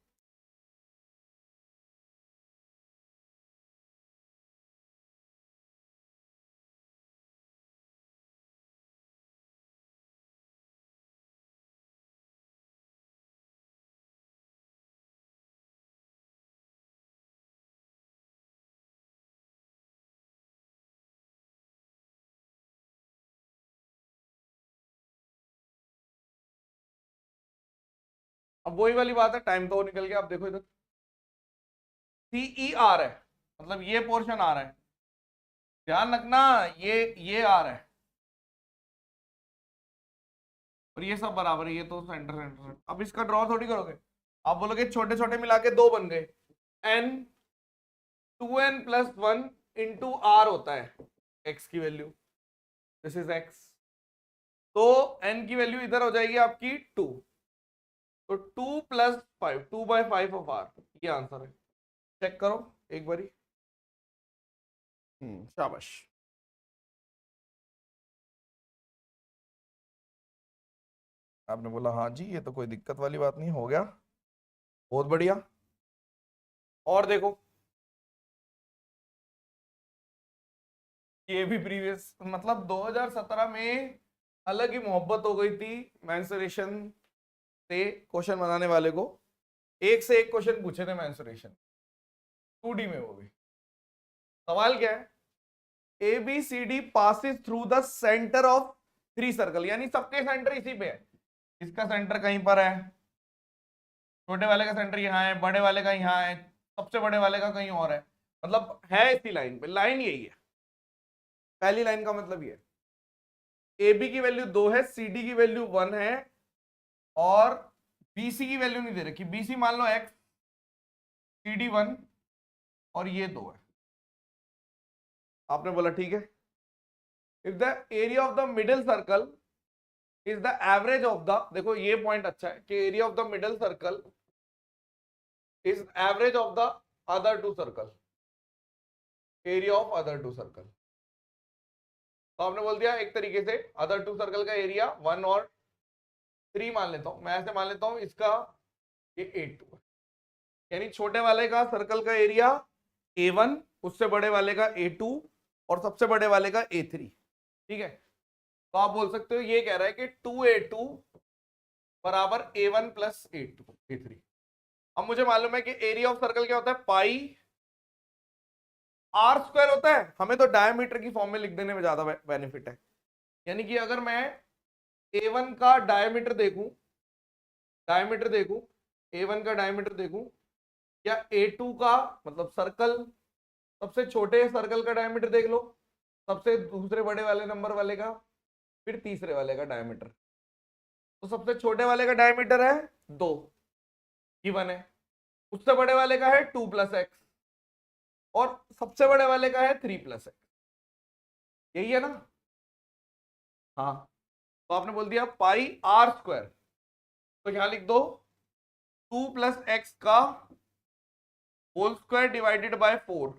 अब वही वाली बात है, टाइम तो निकल गया। अब देखो इधर CER है, मतलब ये पोर्शन आ रहा है, ध्यान रखना, ये आ रहा है और ये सब बराबर है, ये तो सेंटर सेंटर। अब इसका ड्रॉ थोड़ी करोगे, आप बोलोगे छोटे छोटे मिला के 2 बन गए, n 2n plus 1 into r होता है x की वैल्यू, दिस इज x, तो n की वैल्यू इधर हो जाएगी आपकी 2, तो 2 प्लस 5, 2/5 ऑफ r, ये आंसर है। चेक करो एक बारी, शाबाश। आपने बोला हाँ जी, ये तो कोई दिक्कत वाली बात नहीं, हो गया, बहुत बढ़िया। और देखो ये भी प्रीवियस, मतलब 2017 में अलग ही मोहब्बत हो गई थी मेंसुरेशन से, क्वेश्चन बनाने वाले को एक से एक क्वेश्चन पूछे थे मेंसुरेशन 2D में, वो भी सवाल क्या है, ABCD passes through the centre of 3 circle, यानी सबके सेंटर इसी पे है, इसका सेंटर कहीं पर है, छोटे वाले का सेंटर यहाँ है, बड़े वाले का यहाँ है, सबसे बड़े वाले का कहीं और है, मतलब है इसी लाइन पे, लाइन यही है, पहली लाइन का मतलब ये, AB की वैल्यू 2 है, CD की वैल्यू 1 है, और BC की वैल्यू नहीं दे रखी, BC मान लो x, CD 1 और ये 2 है। आपने बोला ठीक है, if the area of the middle circle is the average of the, देखो ये पॉइंट अच्छा है कि area of the middle circle is average of the other 2 circle, area of other 2 circle, तो आपने बोल दिया एक तरीके से अदर 2 सर्कल का एरिया 1 और 3 मान लेता हूं, मैं ऐसे मान लेता हूं इसका ये A2 है, यानी छोटे वाले का सर्कल का एरिया A1, उससे बड़े वाले का A2 और सबसे बड़े वाले का A3। ठीक है, तो आप बोल सकते हो ये कह रहा है कि 2A2 बराबर A1 प्लस A3। अब मुझे मालूम है कि एरिया ऑफ सर्कल क्या होता है, पाई आर स्क्वायर होता है। हमें तो डायमीटर की फॉर्म में लिख देने में ज्यादा बेनिफिट है। यानी कि अगर मैं A1 का डायमीटर देखूं, A1 का डायमीटर देखूं या A2 का, मतलब सर्कल, सबसे छोटे सर्कल का डायमीटर देख लो, सबसे दूसरे बड़े वाले नंबर वाले का, फिर तीसरे वाले का डायमीटर। तो सबसे छोटे वाले का डायमीटर है 2 गिवन है, उससे बड़े वाले का है 2 प्लस एक्स और सबसे बड़े वाले का है 3 प्लस एक्स। यही है ना? हाँ, तो आपने बोल दिया पाई आर स्क्वायर, तो यहां लिख दो 2 प्लस एक्स का होल स्क्वायर डिवाइडेड बाय 4।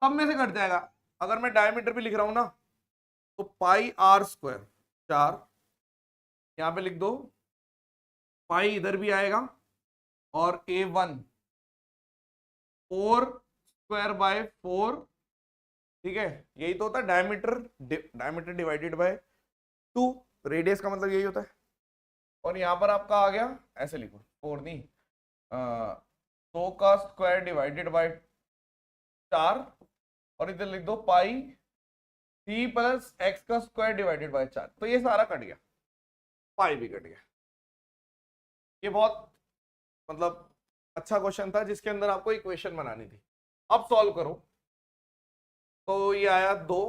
सब में से कट जाएगा। अगर मैं डायमीटर भी लिख रहा हूं ना, तो पाई आर स्क्वायर 4, यहां पे लिख दो, पाई इधर भी आएगा और A1 4 स्क्वायर बाय 4। ठीक है, यही तो होता है डायमीटर डिवाइडेड बाय 2। रेडियस का मतलब यही होता है। और यहां पर आपका आ गया, ऐसे लिखो 4 नहीं, 2 का स्क्वायर डिवाइडेड बाय 4 और इधर लिख दो पाई 3 प्लस एक्स का स्क्वायर डिवाइडेड बाय 4। तो ये सारा कट गया, पाई भी कट गया। ये बहुत मतलब अच्छा क्वेश्चन था जिसके अंदर आपको इक्वेशन बनानी थी। अब सॉल्व करो, तो ये आया 2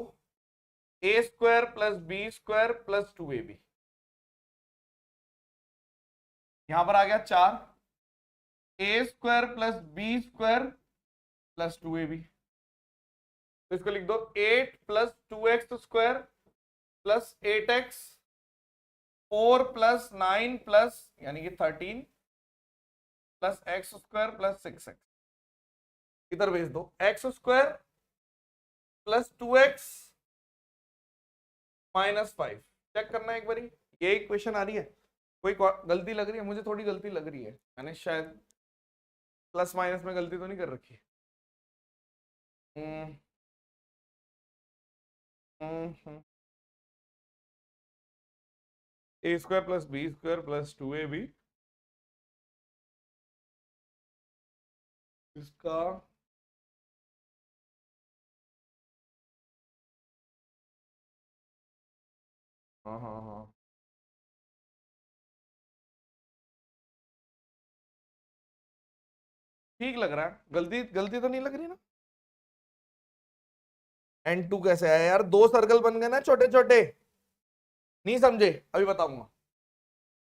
A square plus B square plus 2ab। यहां पर आ गया 4 A square plus B square plus 2ab। तो इसको लिख दो 8 plus 2x square plus 8x 4 plus 9 plus यानी कि 13 plus X square plus 6x। इधर भेज दो X square plus 2x minus 5। Check करना एक बारी, ये इक्वेशन आ रही है, कोई गलती लग रही है? मुझे थोड़ी गलती लग रही है, मैंने शायद प्लस माइनस में गलती तो नहीं कर रखी। A square plus B square plus 2ab, इसका हाँ हाँ हाँ ठीक लग रहा है, गलती गलती तो नहीं लग रही ना? N2 कैसे आया यार? 2 सर्कल बन गए ना छोटे छोटे, नहीं समझे? अभी बताऊंगा।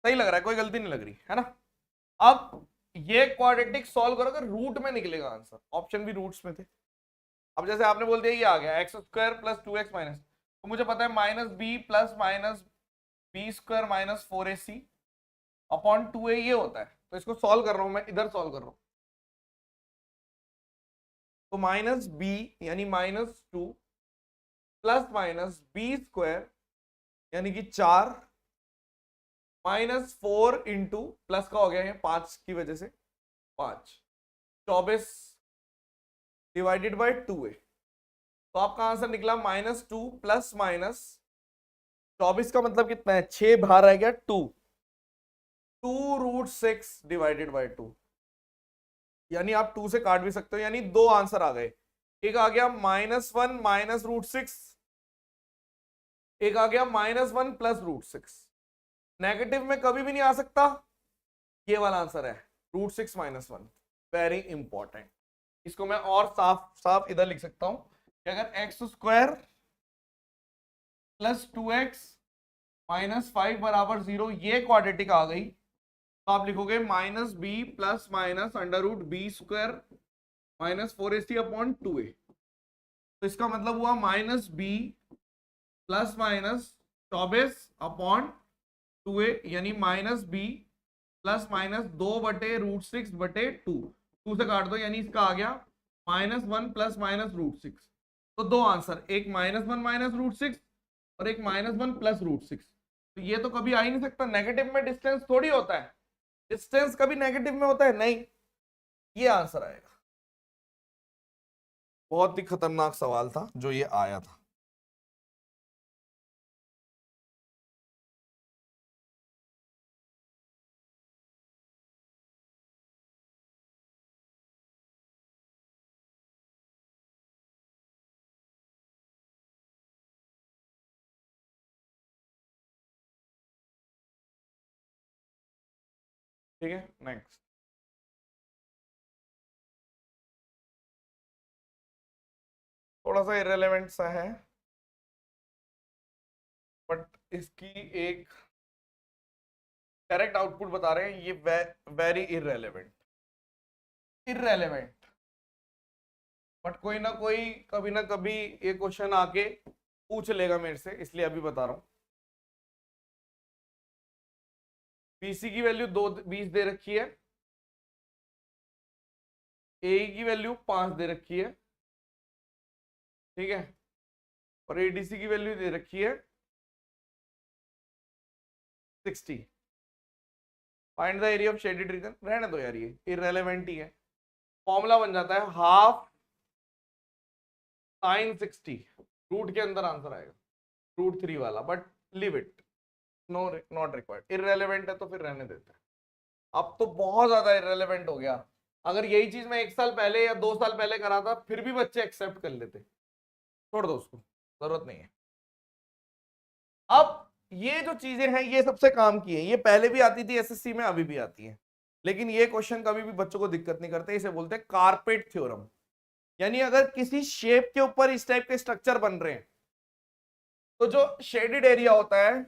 सही लग रहा है, कोई गलती नहीं लग रही है ना? अब ये क्वाड्रेटिक सॉल्व करोगे, रूट में निकलेगा आंसर, ऑप्शन भी रूट्स में थे। अब जैसे आपने बोल दिया ये आ गया x square plus 2x minus, तो मुझे पता है minus B plus minus B square minus 4ac upon 2a ये होता है। तो इसको सॉल्व कर रहा हूं मैं, इधर सॉल्व कर रहा हूं, तो माइनस बी यानी minus 2 plus minus B square यानी कि 4 माइनस 4 इंटू प्लस का हो गया है 5 की वजह से 5, 24 डिवाइडेड बाय 2a। तो आपका आंसर निकला माइनस 2 प्लस माइनस 24 का मतलब कितना है? 6 बाहर रह गया 2 रूट 6 डिवाइडेड बाय 2, यानी आप 2 से काट भी सकते हो, यानी 2 आंसर आ गए। एक आ गया -1 माइनस रूट 6, एक आ गया -1 प्लस रूट 6। नेगेटिव में कभी भी नहीं आ सकता, ये वाला आंसर है रूट 6 माइनस 1। Very important. इसको मैं और साफ साफ इधर लिख सकता हूं कि अगर x square plus 2x minus 5 बराबर 0 ये क्वाड्रेटिक आ गई, तो आप लिखोगे minus B plus minus under root B square minus 4ac upon 2a। तो इसका मतलब हुआ minus B plus minus 24 upon 2a, यानी माइनस बी प्लस माइनस 2 बटे रूट 6 बटे 2 से काट दो, यानी इसका आ गया -1 प्लस माइनस रूट 6। तो 2 आंसर, एक -1 माइनस रूट 6 और एक -1 प्लस रूट 6। तो ये तो कभी आ ही नहीं सकता, नेगेटिव में डिस्टेंस थोड़ी होता है, डिस्टेंस कभी नेगेटिव में होता है नहीं, ये आंसर आएगा। बहुत ही खतरनाक सवाल था जो ये आया था। ठीक है, नेक्स्ट। थोड़ा सा इररेलेवेंट सा है, बट इसकी एक डायरेक्ट आउटपुट बता रहे हैं, ये वेरी इररेलेवेंट, इररेलेवेंट, बट कोई ना कोई कभी ना कभी ये क्वेश्चन आके पूछ लेगा मेरे से, इसलिए अभी बता रहा हूं। बीसी की वैल्यू 20 दे रखी है, ए की वैल्यू 5 दे रखी है, ठीक है, और एडीसी की वैल्यू दे रखी है 60। Find the area of shaded region, रहने दो यार, ये इररेलेवेंट ही है। फॉर्मूला बन जाता है हाफ sin 60, रूट के अंदर आंसर आएगा, √3 वाला, but leave it, no not required, irrelevant है तो फिर रहने देते हैं। अब तो बहुत ज्यादा इररेलेवेंट हो गया, अगर यही चीज मैं 1 साल पहले या 2 साल पहले करा था फिर भी बच्चे एक्सेप्ट कर लेते, छोड़ दो उसको, जरूरत नहीं है। अब ये जो चीजें हैं ये सबसे काम की है, ये पहले भी आती थी एसएससी में, अभी भी आती है, लेकिन ये क्वेश्चन कभी भी बच्चों को दिक्कत नहीं करते, इसे बोलते हैं कारपेट थ्योरम। यानी अगर किसी शेप के ऊपर इस टाइप के स्ट्रक्चर बन रहे हैं तो जो शेडेड एरिया होता है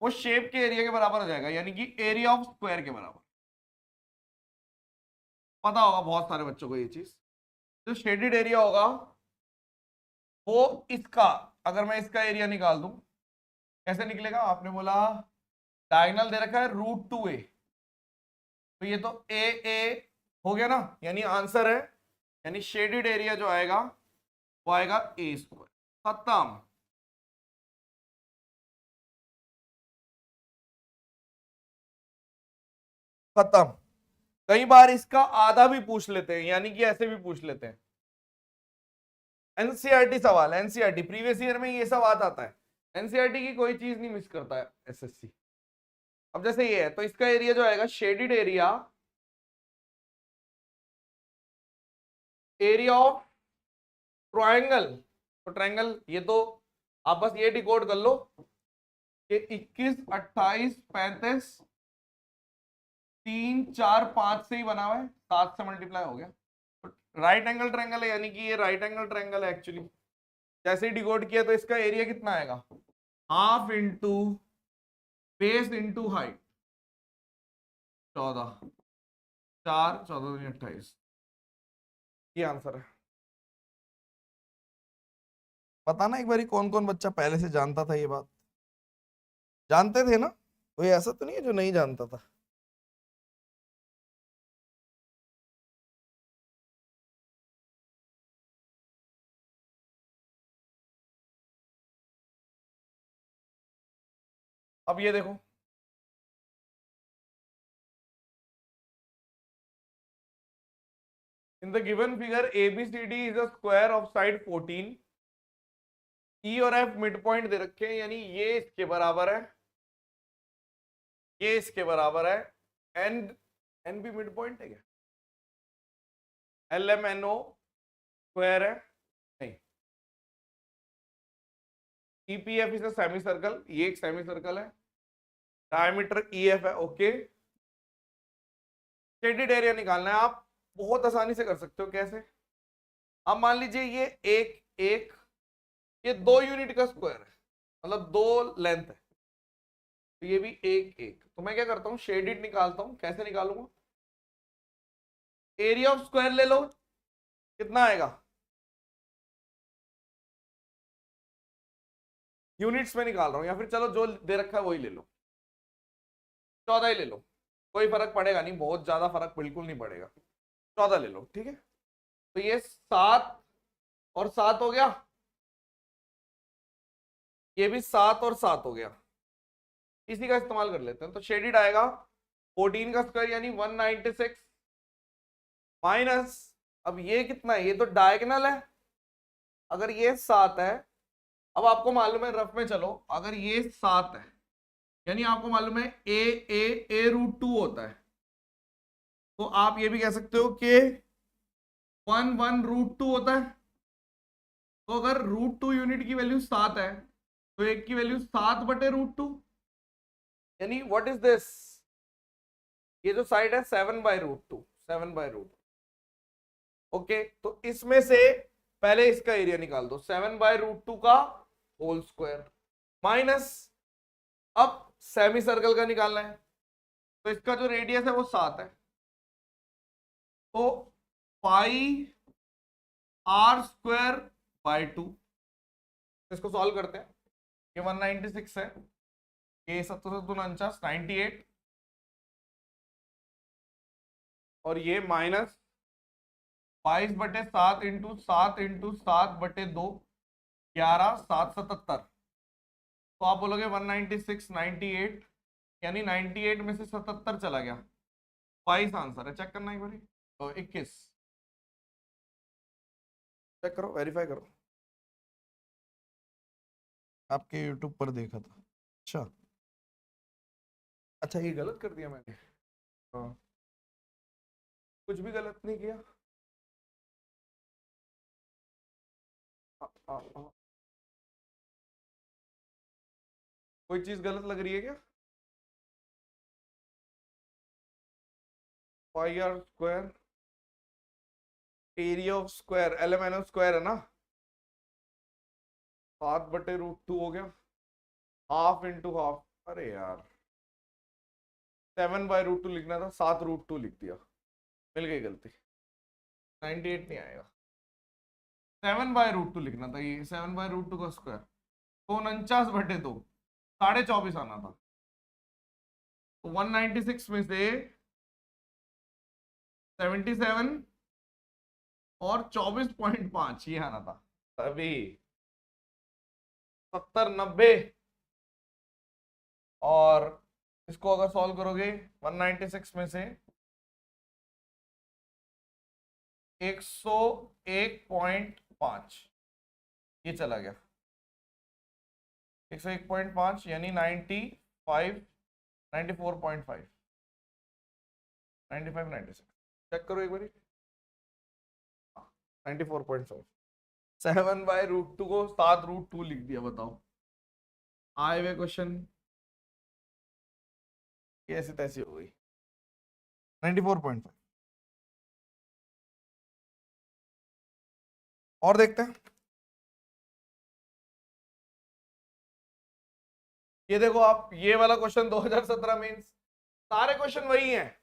वो शेप के एरिया के बराबर हो जाएगा, यानी कि एरिया ऑफ स्क्वायर के बराबर। पता होगा बहुत सारे बच्चों को ये चीज, जो शेडेड एरिया होगा वो इसका, अगर मैं इसका एरिया निकाल दूं कैसे निकलेगा, आपने बोला डायगोनल दे रखा है √2a, तो ये तो ए हो गया ना, यानी आंसर है, यानी शेडेड एरिया जो आएगा वो आएगा a²। खत्म। खत्म। कई बार इसका आधा भी पूछ लेते हैं, यानी कि ऐसे भी पूछ लेते हैं, एनसीईआरटी सवाल, एनसीईआरटी प्रीवियस ईयर में ये सब आता है, एनसीईआरटी की कोई चीज नहीं मिस करता है एसएससी। अब जैसे ये है तो इसका एरिया जो आएगा shaded area, area of triangle, तो ट्रायंगल ये तो आप बस ये डिकोड कर लो कि 21, 28, 35, 3, 4, 5 से ही बना हुआ है, 7 से मल्टीप्लाई हो गया, राइट एंगल ट्रायंगल है, यानी कि ये राइट एंगल ट्रायंगल है एक्चुअली। जैसे ही डिकोड किया तो इसका एरिया कितना आएगा, half into base into height, 14, 4, 14, 28, ये आंसर है। बताना एक बारी कौन कौन बच्चा पहले से जानता था ये बात, जानते थे ना, कोई ऐसा तो नहीं है जो नहीं जानता था। अब ये देखो, in the given figure ABCD is a square of side 14, E और F मिड पॉइंट दे रखे हैं, यानी ये इसके बराबर है, ये इसके बराबर है, एन भी मिड पॉइंट है क्या, LMNO स्क्वायर है नहीं, EPF is a semi circle, ये एक सेमी सर्कल है, डायमीटर EF है, ओके। शेडेड एरिया निकालना है, आप बहुत आसानी से कर सकते हो, कैसे, अब मान लीजिए ये एक ये 2 यूनिट का स्क्वायर है, मतलब 2 लेंथ है, तो ये भी एक, तो मैं क्या करता हूं शेडेड निकालता हूं, कैसे निकालूंगा, एरिया ऑफ स्क्वायर ले लो, कितना आएगा, यूनिट्स में निकाल रहा हूं, या फिर चलो जो दे रखा है वही ले लो, 14 ही ले लो, कोई फर्क पड़ेगा नहीं, बहुत ज्यादा फर्क बिल्कुल नहीं पड़ेगा, 14 ले लो, ठीक है। तो ये 7 और 7 हो गया, ये भी 7 और 7 हो गया, इसी का इस्तेमाल कर लेते हैं। तो शेडिड आएगा 14 का स्क्वायर यानी 196 माइनस, अब ये कितना है, ये तो डायगोनल है, अगर ये 7 है, अब आपको मालूम है रफ में चलो, अगर ये 7 है यानी आपको मालूम है ए रूट 2 होता है, तो आप ये भी कह सकते हो कि 1 रूट 2 होता है। तो अगर रूट 2 यूनिट की वैल्यू 7 है तो एक की वैल्यू 7 बटे रूट 2, यानी व्हाट इज दिस, ये जो साइड है 7 by root 2, 7 by root. Okay, तो इसमें से पहले इसका एरिया निकाल दो, 7 बाय रूट 2 का होल स्क्वायर माइनस, अब सेमी सर्कल का निकालना है, तो इसका जो रेडियस है वो 7 है, तो पाई आर स्क्वायर बाय 2, इसको सॉल्व करते हैं। ये 196 है, ये 749 98, और ये माइनस 22 बटे 7 इंटू 7 इंटू 7 बटे 2 11 7 77, तो आप बोलोगे 196 98 यानी 98 में से 77 चला गया, 22 आंसर है। चेक करना एक बार, तो 21 चेक करो, वेरीफाई करो, आपके यूट्यूब पर देखा था। अच्छा अच्छा, ये गलत कर दिया मैंने, हाँ कुछ भी गलत नहीं किया। कोई चीज गलत लग रही है क्या? Pi R square area of square LMNO square है ना, 7 बटे रूट 2 हो गया, हाफ इंटू हाफ, अरे यार 7 बाय रूट 2 लिखना था, 7 रूट 2 लिख दिया, मिल गई गलती, 98 नहीं आएगा, 7 बाय रूट 2 लिखना था, ये 7 बाय रूट 2 का स्क्वायर, तो 49 बटे 2 24.5 आना था, तो 196 में से 77 और 24.5 ये आना था, अभी 70 90, और इसको अगर सॉल्व करोगे 196 में से 101.5 ये चला गया, 101.5 यानी 95 94.5 95 96, चेक करो एक बारी, 94.5, 7 बाय रूट 2 को 7 रूट 2 लिख दिया, बताओ आए हुए क्वेश्चन कैसे तैसी हो गई, 94.5। और देखते हैं, ये देखो आप, ये वाला क्वेश्चन 2017 मेंस, सारे क्वेश्चन वही हैं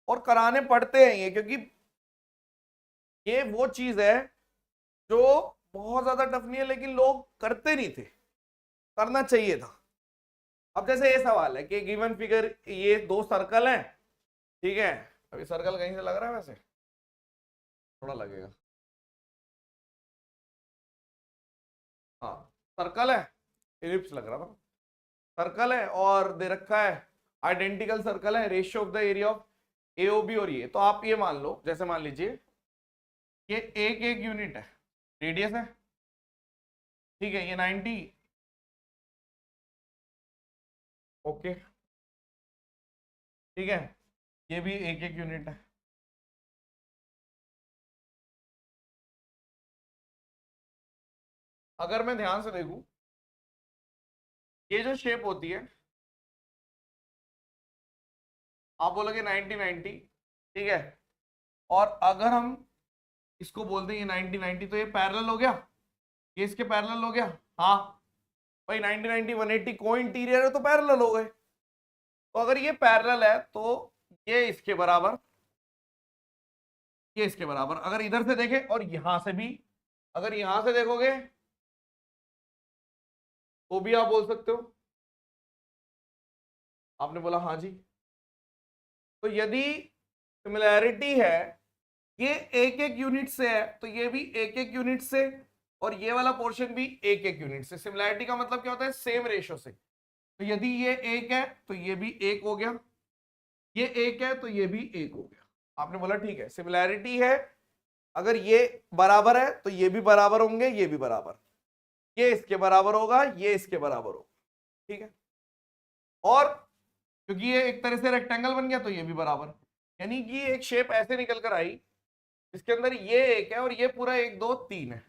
और कराने पड़ते हैं ये, क्योंकि ये वो चीज है जो बहुत ज्यादा टफ नहीं है, लेकिन लोग करते नहीं थे, करना चाहिए था। अब जैसे ये सवाल है कि गिवन फिगर, ये 2 सर्कल हैं, ठीक है, अभी सर्कल कहीं से लग रहा है, वैसे थोड़ा लगेगा, हाँ सर्कल है, इलिप्स लग रहा था, सर्कल है और दे रखा है आइडेंटिकल सर्कल है, ratio of the area of AOB, और ये तो आप ये मान लो, जैसे मान लीजिए ये एक यूनिट है, रेडियस है, ठीक है, ये 90, ओके ठीक है, ये भी एक यूनिट है, अगर मैं ध्यान से देखूं, ये जो शेप होती है, आप बोलोगे 90 90, ठीक है, और अगर हम इसको बोलते हैं ये 90 90, तो ये पैरेलल हो गया, ये इसके पैरेलल हो गया, हाँ भाई 90 90 180 को इंटीरियर है तो पैरेलल हो गए, तो अगर ये पैरेलल है तो ये इसके बराबर, ये इसके बराबर, अगर इधर से देखें और यहां से भी, अगर यहां से देखोगे तो भी आप बोल सकते हो, आपने बोला हाँ जी, तो यदि सिमिलैरिटी है, ये एक यूनिट से है तो ये भी एक यूनिट से, और ये वाला पोर्शन भी एक एक यूनिट से। सिमिलैरिटी का मतलब क्या होता है, सेम रेशो से। तो यदि ये एक है तो ये भी एक हो गया, ये एक है तो ये भी एक हो गया। आपने बोला ठीक है, सिमिलैरिटी है, अगर ये बराबर है तो ये भी बराबर होंगे, ये भी बराबर, ये इसके बराबर होगा, ये इसके बराबर होगा, ठीक है। और क्योंकि ये एक तरह से रेक्टेंगल बन गया तो ये भी बराबर, यानी कि एक शेप ऐसे निकल कर आई इसके अंदर ये एक है और ये पूरा 1 2 3 है।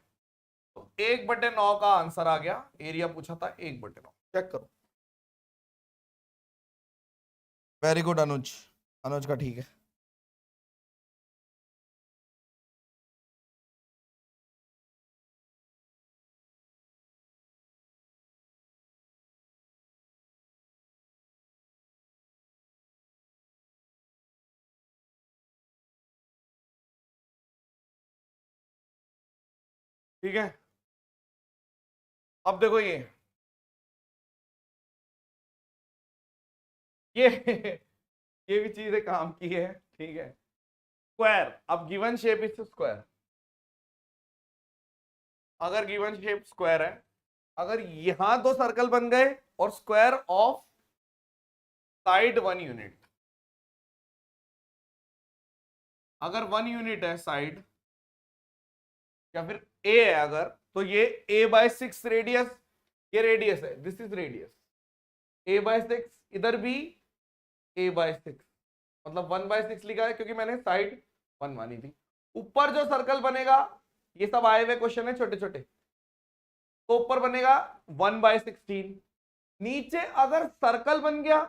तो 1/9 का आंसर आ गया, एरिया पूछा था 1/9। चेक करो। वेरी गुड अनुज, अनुज का ठीक है। ठीक है, अब देखो ये ये भी चीजें काम की है, ठीक है। स्क्वायर, अब गिवन शेप इज स्क्वायर, अगर गिवन शेप स्क्वायर है, अगर यहां 2 सर्कल बन गए और स्क्वायर ऑफ साइड 1 यूनिट, अगर 1 यूनिट है साइड या फिर ए है अगर, तो ये a/6 रेडियस, ये रेडियस है, दिस इज रेडियस, a/6, इधर भी a/6, मतलब 1/6 लिखा है क्योंकि मैंने साइड 1 मानी थी। ऊपर जो सर्कल बनेगा, ये सब आए हुए क्वेश्चन है छोटे छोटे, तो ऊपर बनेगा 1/16। नीचे अगर सर्कल बन गया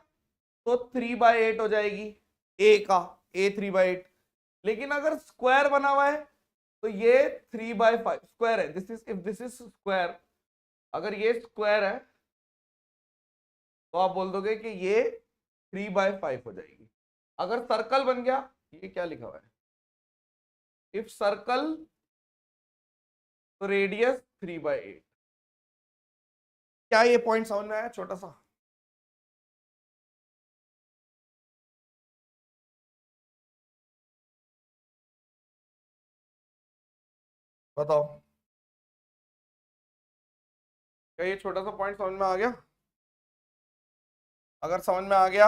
तो 3/8 हो जाएगी, a का, a 3/8। लेकिन अगर स्क्वायर बना हुआ है तो ये 3/5 स्क्वायर है, this is, if this is square, अगर ये स्क्वायर है तो आप बोल दोगे कि ये 3/5 हो जाएगी। अगर सर्कल बन गया, ये क्या लिखा हुआ है, इफ सर्कल तो रेडियस 3/8। क्या ये पॉइंट समझ में आया छोटा सा? बताओ, क्या ये छोटा सा पॉइंट समझ में आ गया? अगर समझ में आ गया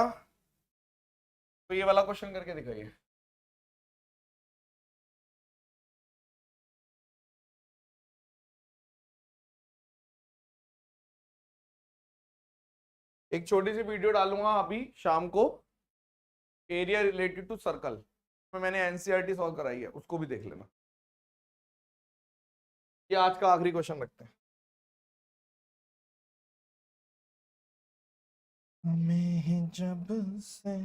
तो ये वाला क्वेश्चन करके दिखाइए। एक छोटी सी वीडियो डालूंगा अभी शाम को, एरिया रिलेटेड टू सर्कल, में मैंने एनसीईआरटी सॉल्व कराई है, उसको भी देख लेना। ये आज का आखिरी क्वेश्चन रखते हैं। हमें जब से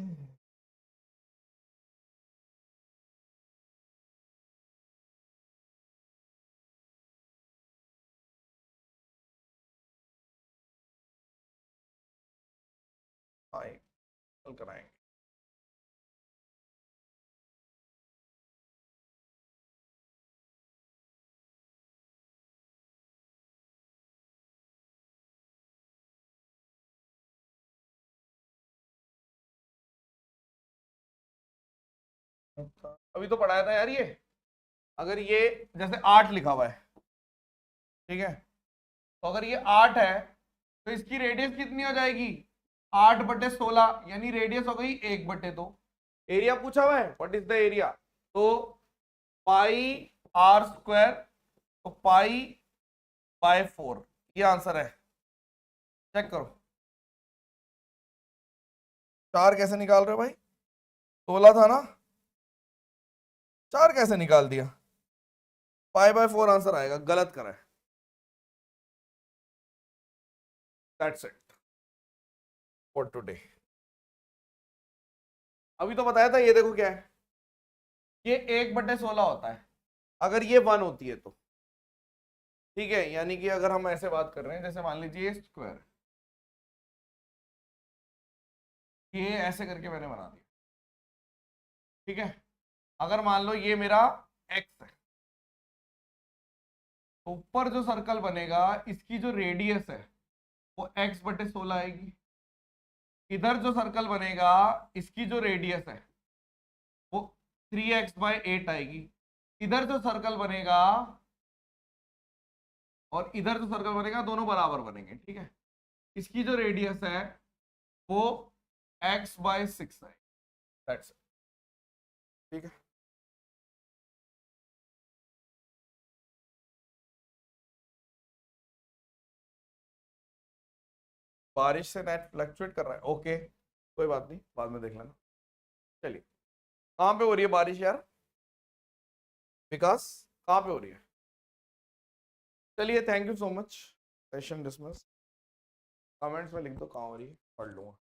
आए कल कराएंगे। अभी तो पढ़ाया था यार ये, अगर ये जैसे 8 लिखा हुआ है, ठीक है, तो अगर ये 8 है तो इसकी रेडियस कितनी हो जाएगी, 8/16, यानी रेडियस हो गई 1/2। एरिया पूछा हुआ है, व्हाट इज द एरिया, तो πr², तो π/4, ये आंसर है। चेक करो, 4 कैसे निकाल रहे हो भाई, 16 था ना, 4 कैसे निकाल दिया, π/4 आंसर आएगा, गलत करा है। That's it for today। अभी तो बताया था, ये देखो क्या है, ये 1/16 होता है, अगर ये 1 होती है तो, ठीक है, यानी कि अगर हम ऐसे बात कर रहे हैं, जैसे मान लीजिए स्क्वायर, ये ऐसे करके मैंने बना दिया, ठीक है। अगर मान लो ये मेरा x है, तो ऊपर जो सर्कल बनेगा इसकी जो रेडियस है वो x/16 आएगी। इधर जो सर्कल बनेगा इसकी जो रेडियस है वो 3x/8 आएगी। इधर जो सर्कल बनेगा और इधर जो सर्कल बनेगा दोनों बराबर बनेंगे, ठीक है। इसकी जो रेडियस है वो x/6 है, दैट्स इट, ठीक है। बारिश से नेट फ्लक्चुएट कर रहा है, ओके कोई बात नहीं, बाद में देख लेना। चलिए कहाँ पे हो रही है बारिश यार विकास, कहाँ पे हो रही है? चलिए thank you so much, session dismiss. Comments में लिख दो कहाँ हो रही है, पढ़ लूंगा।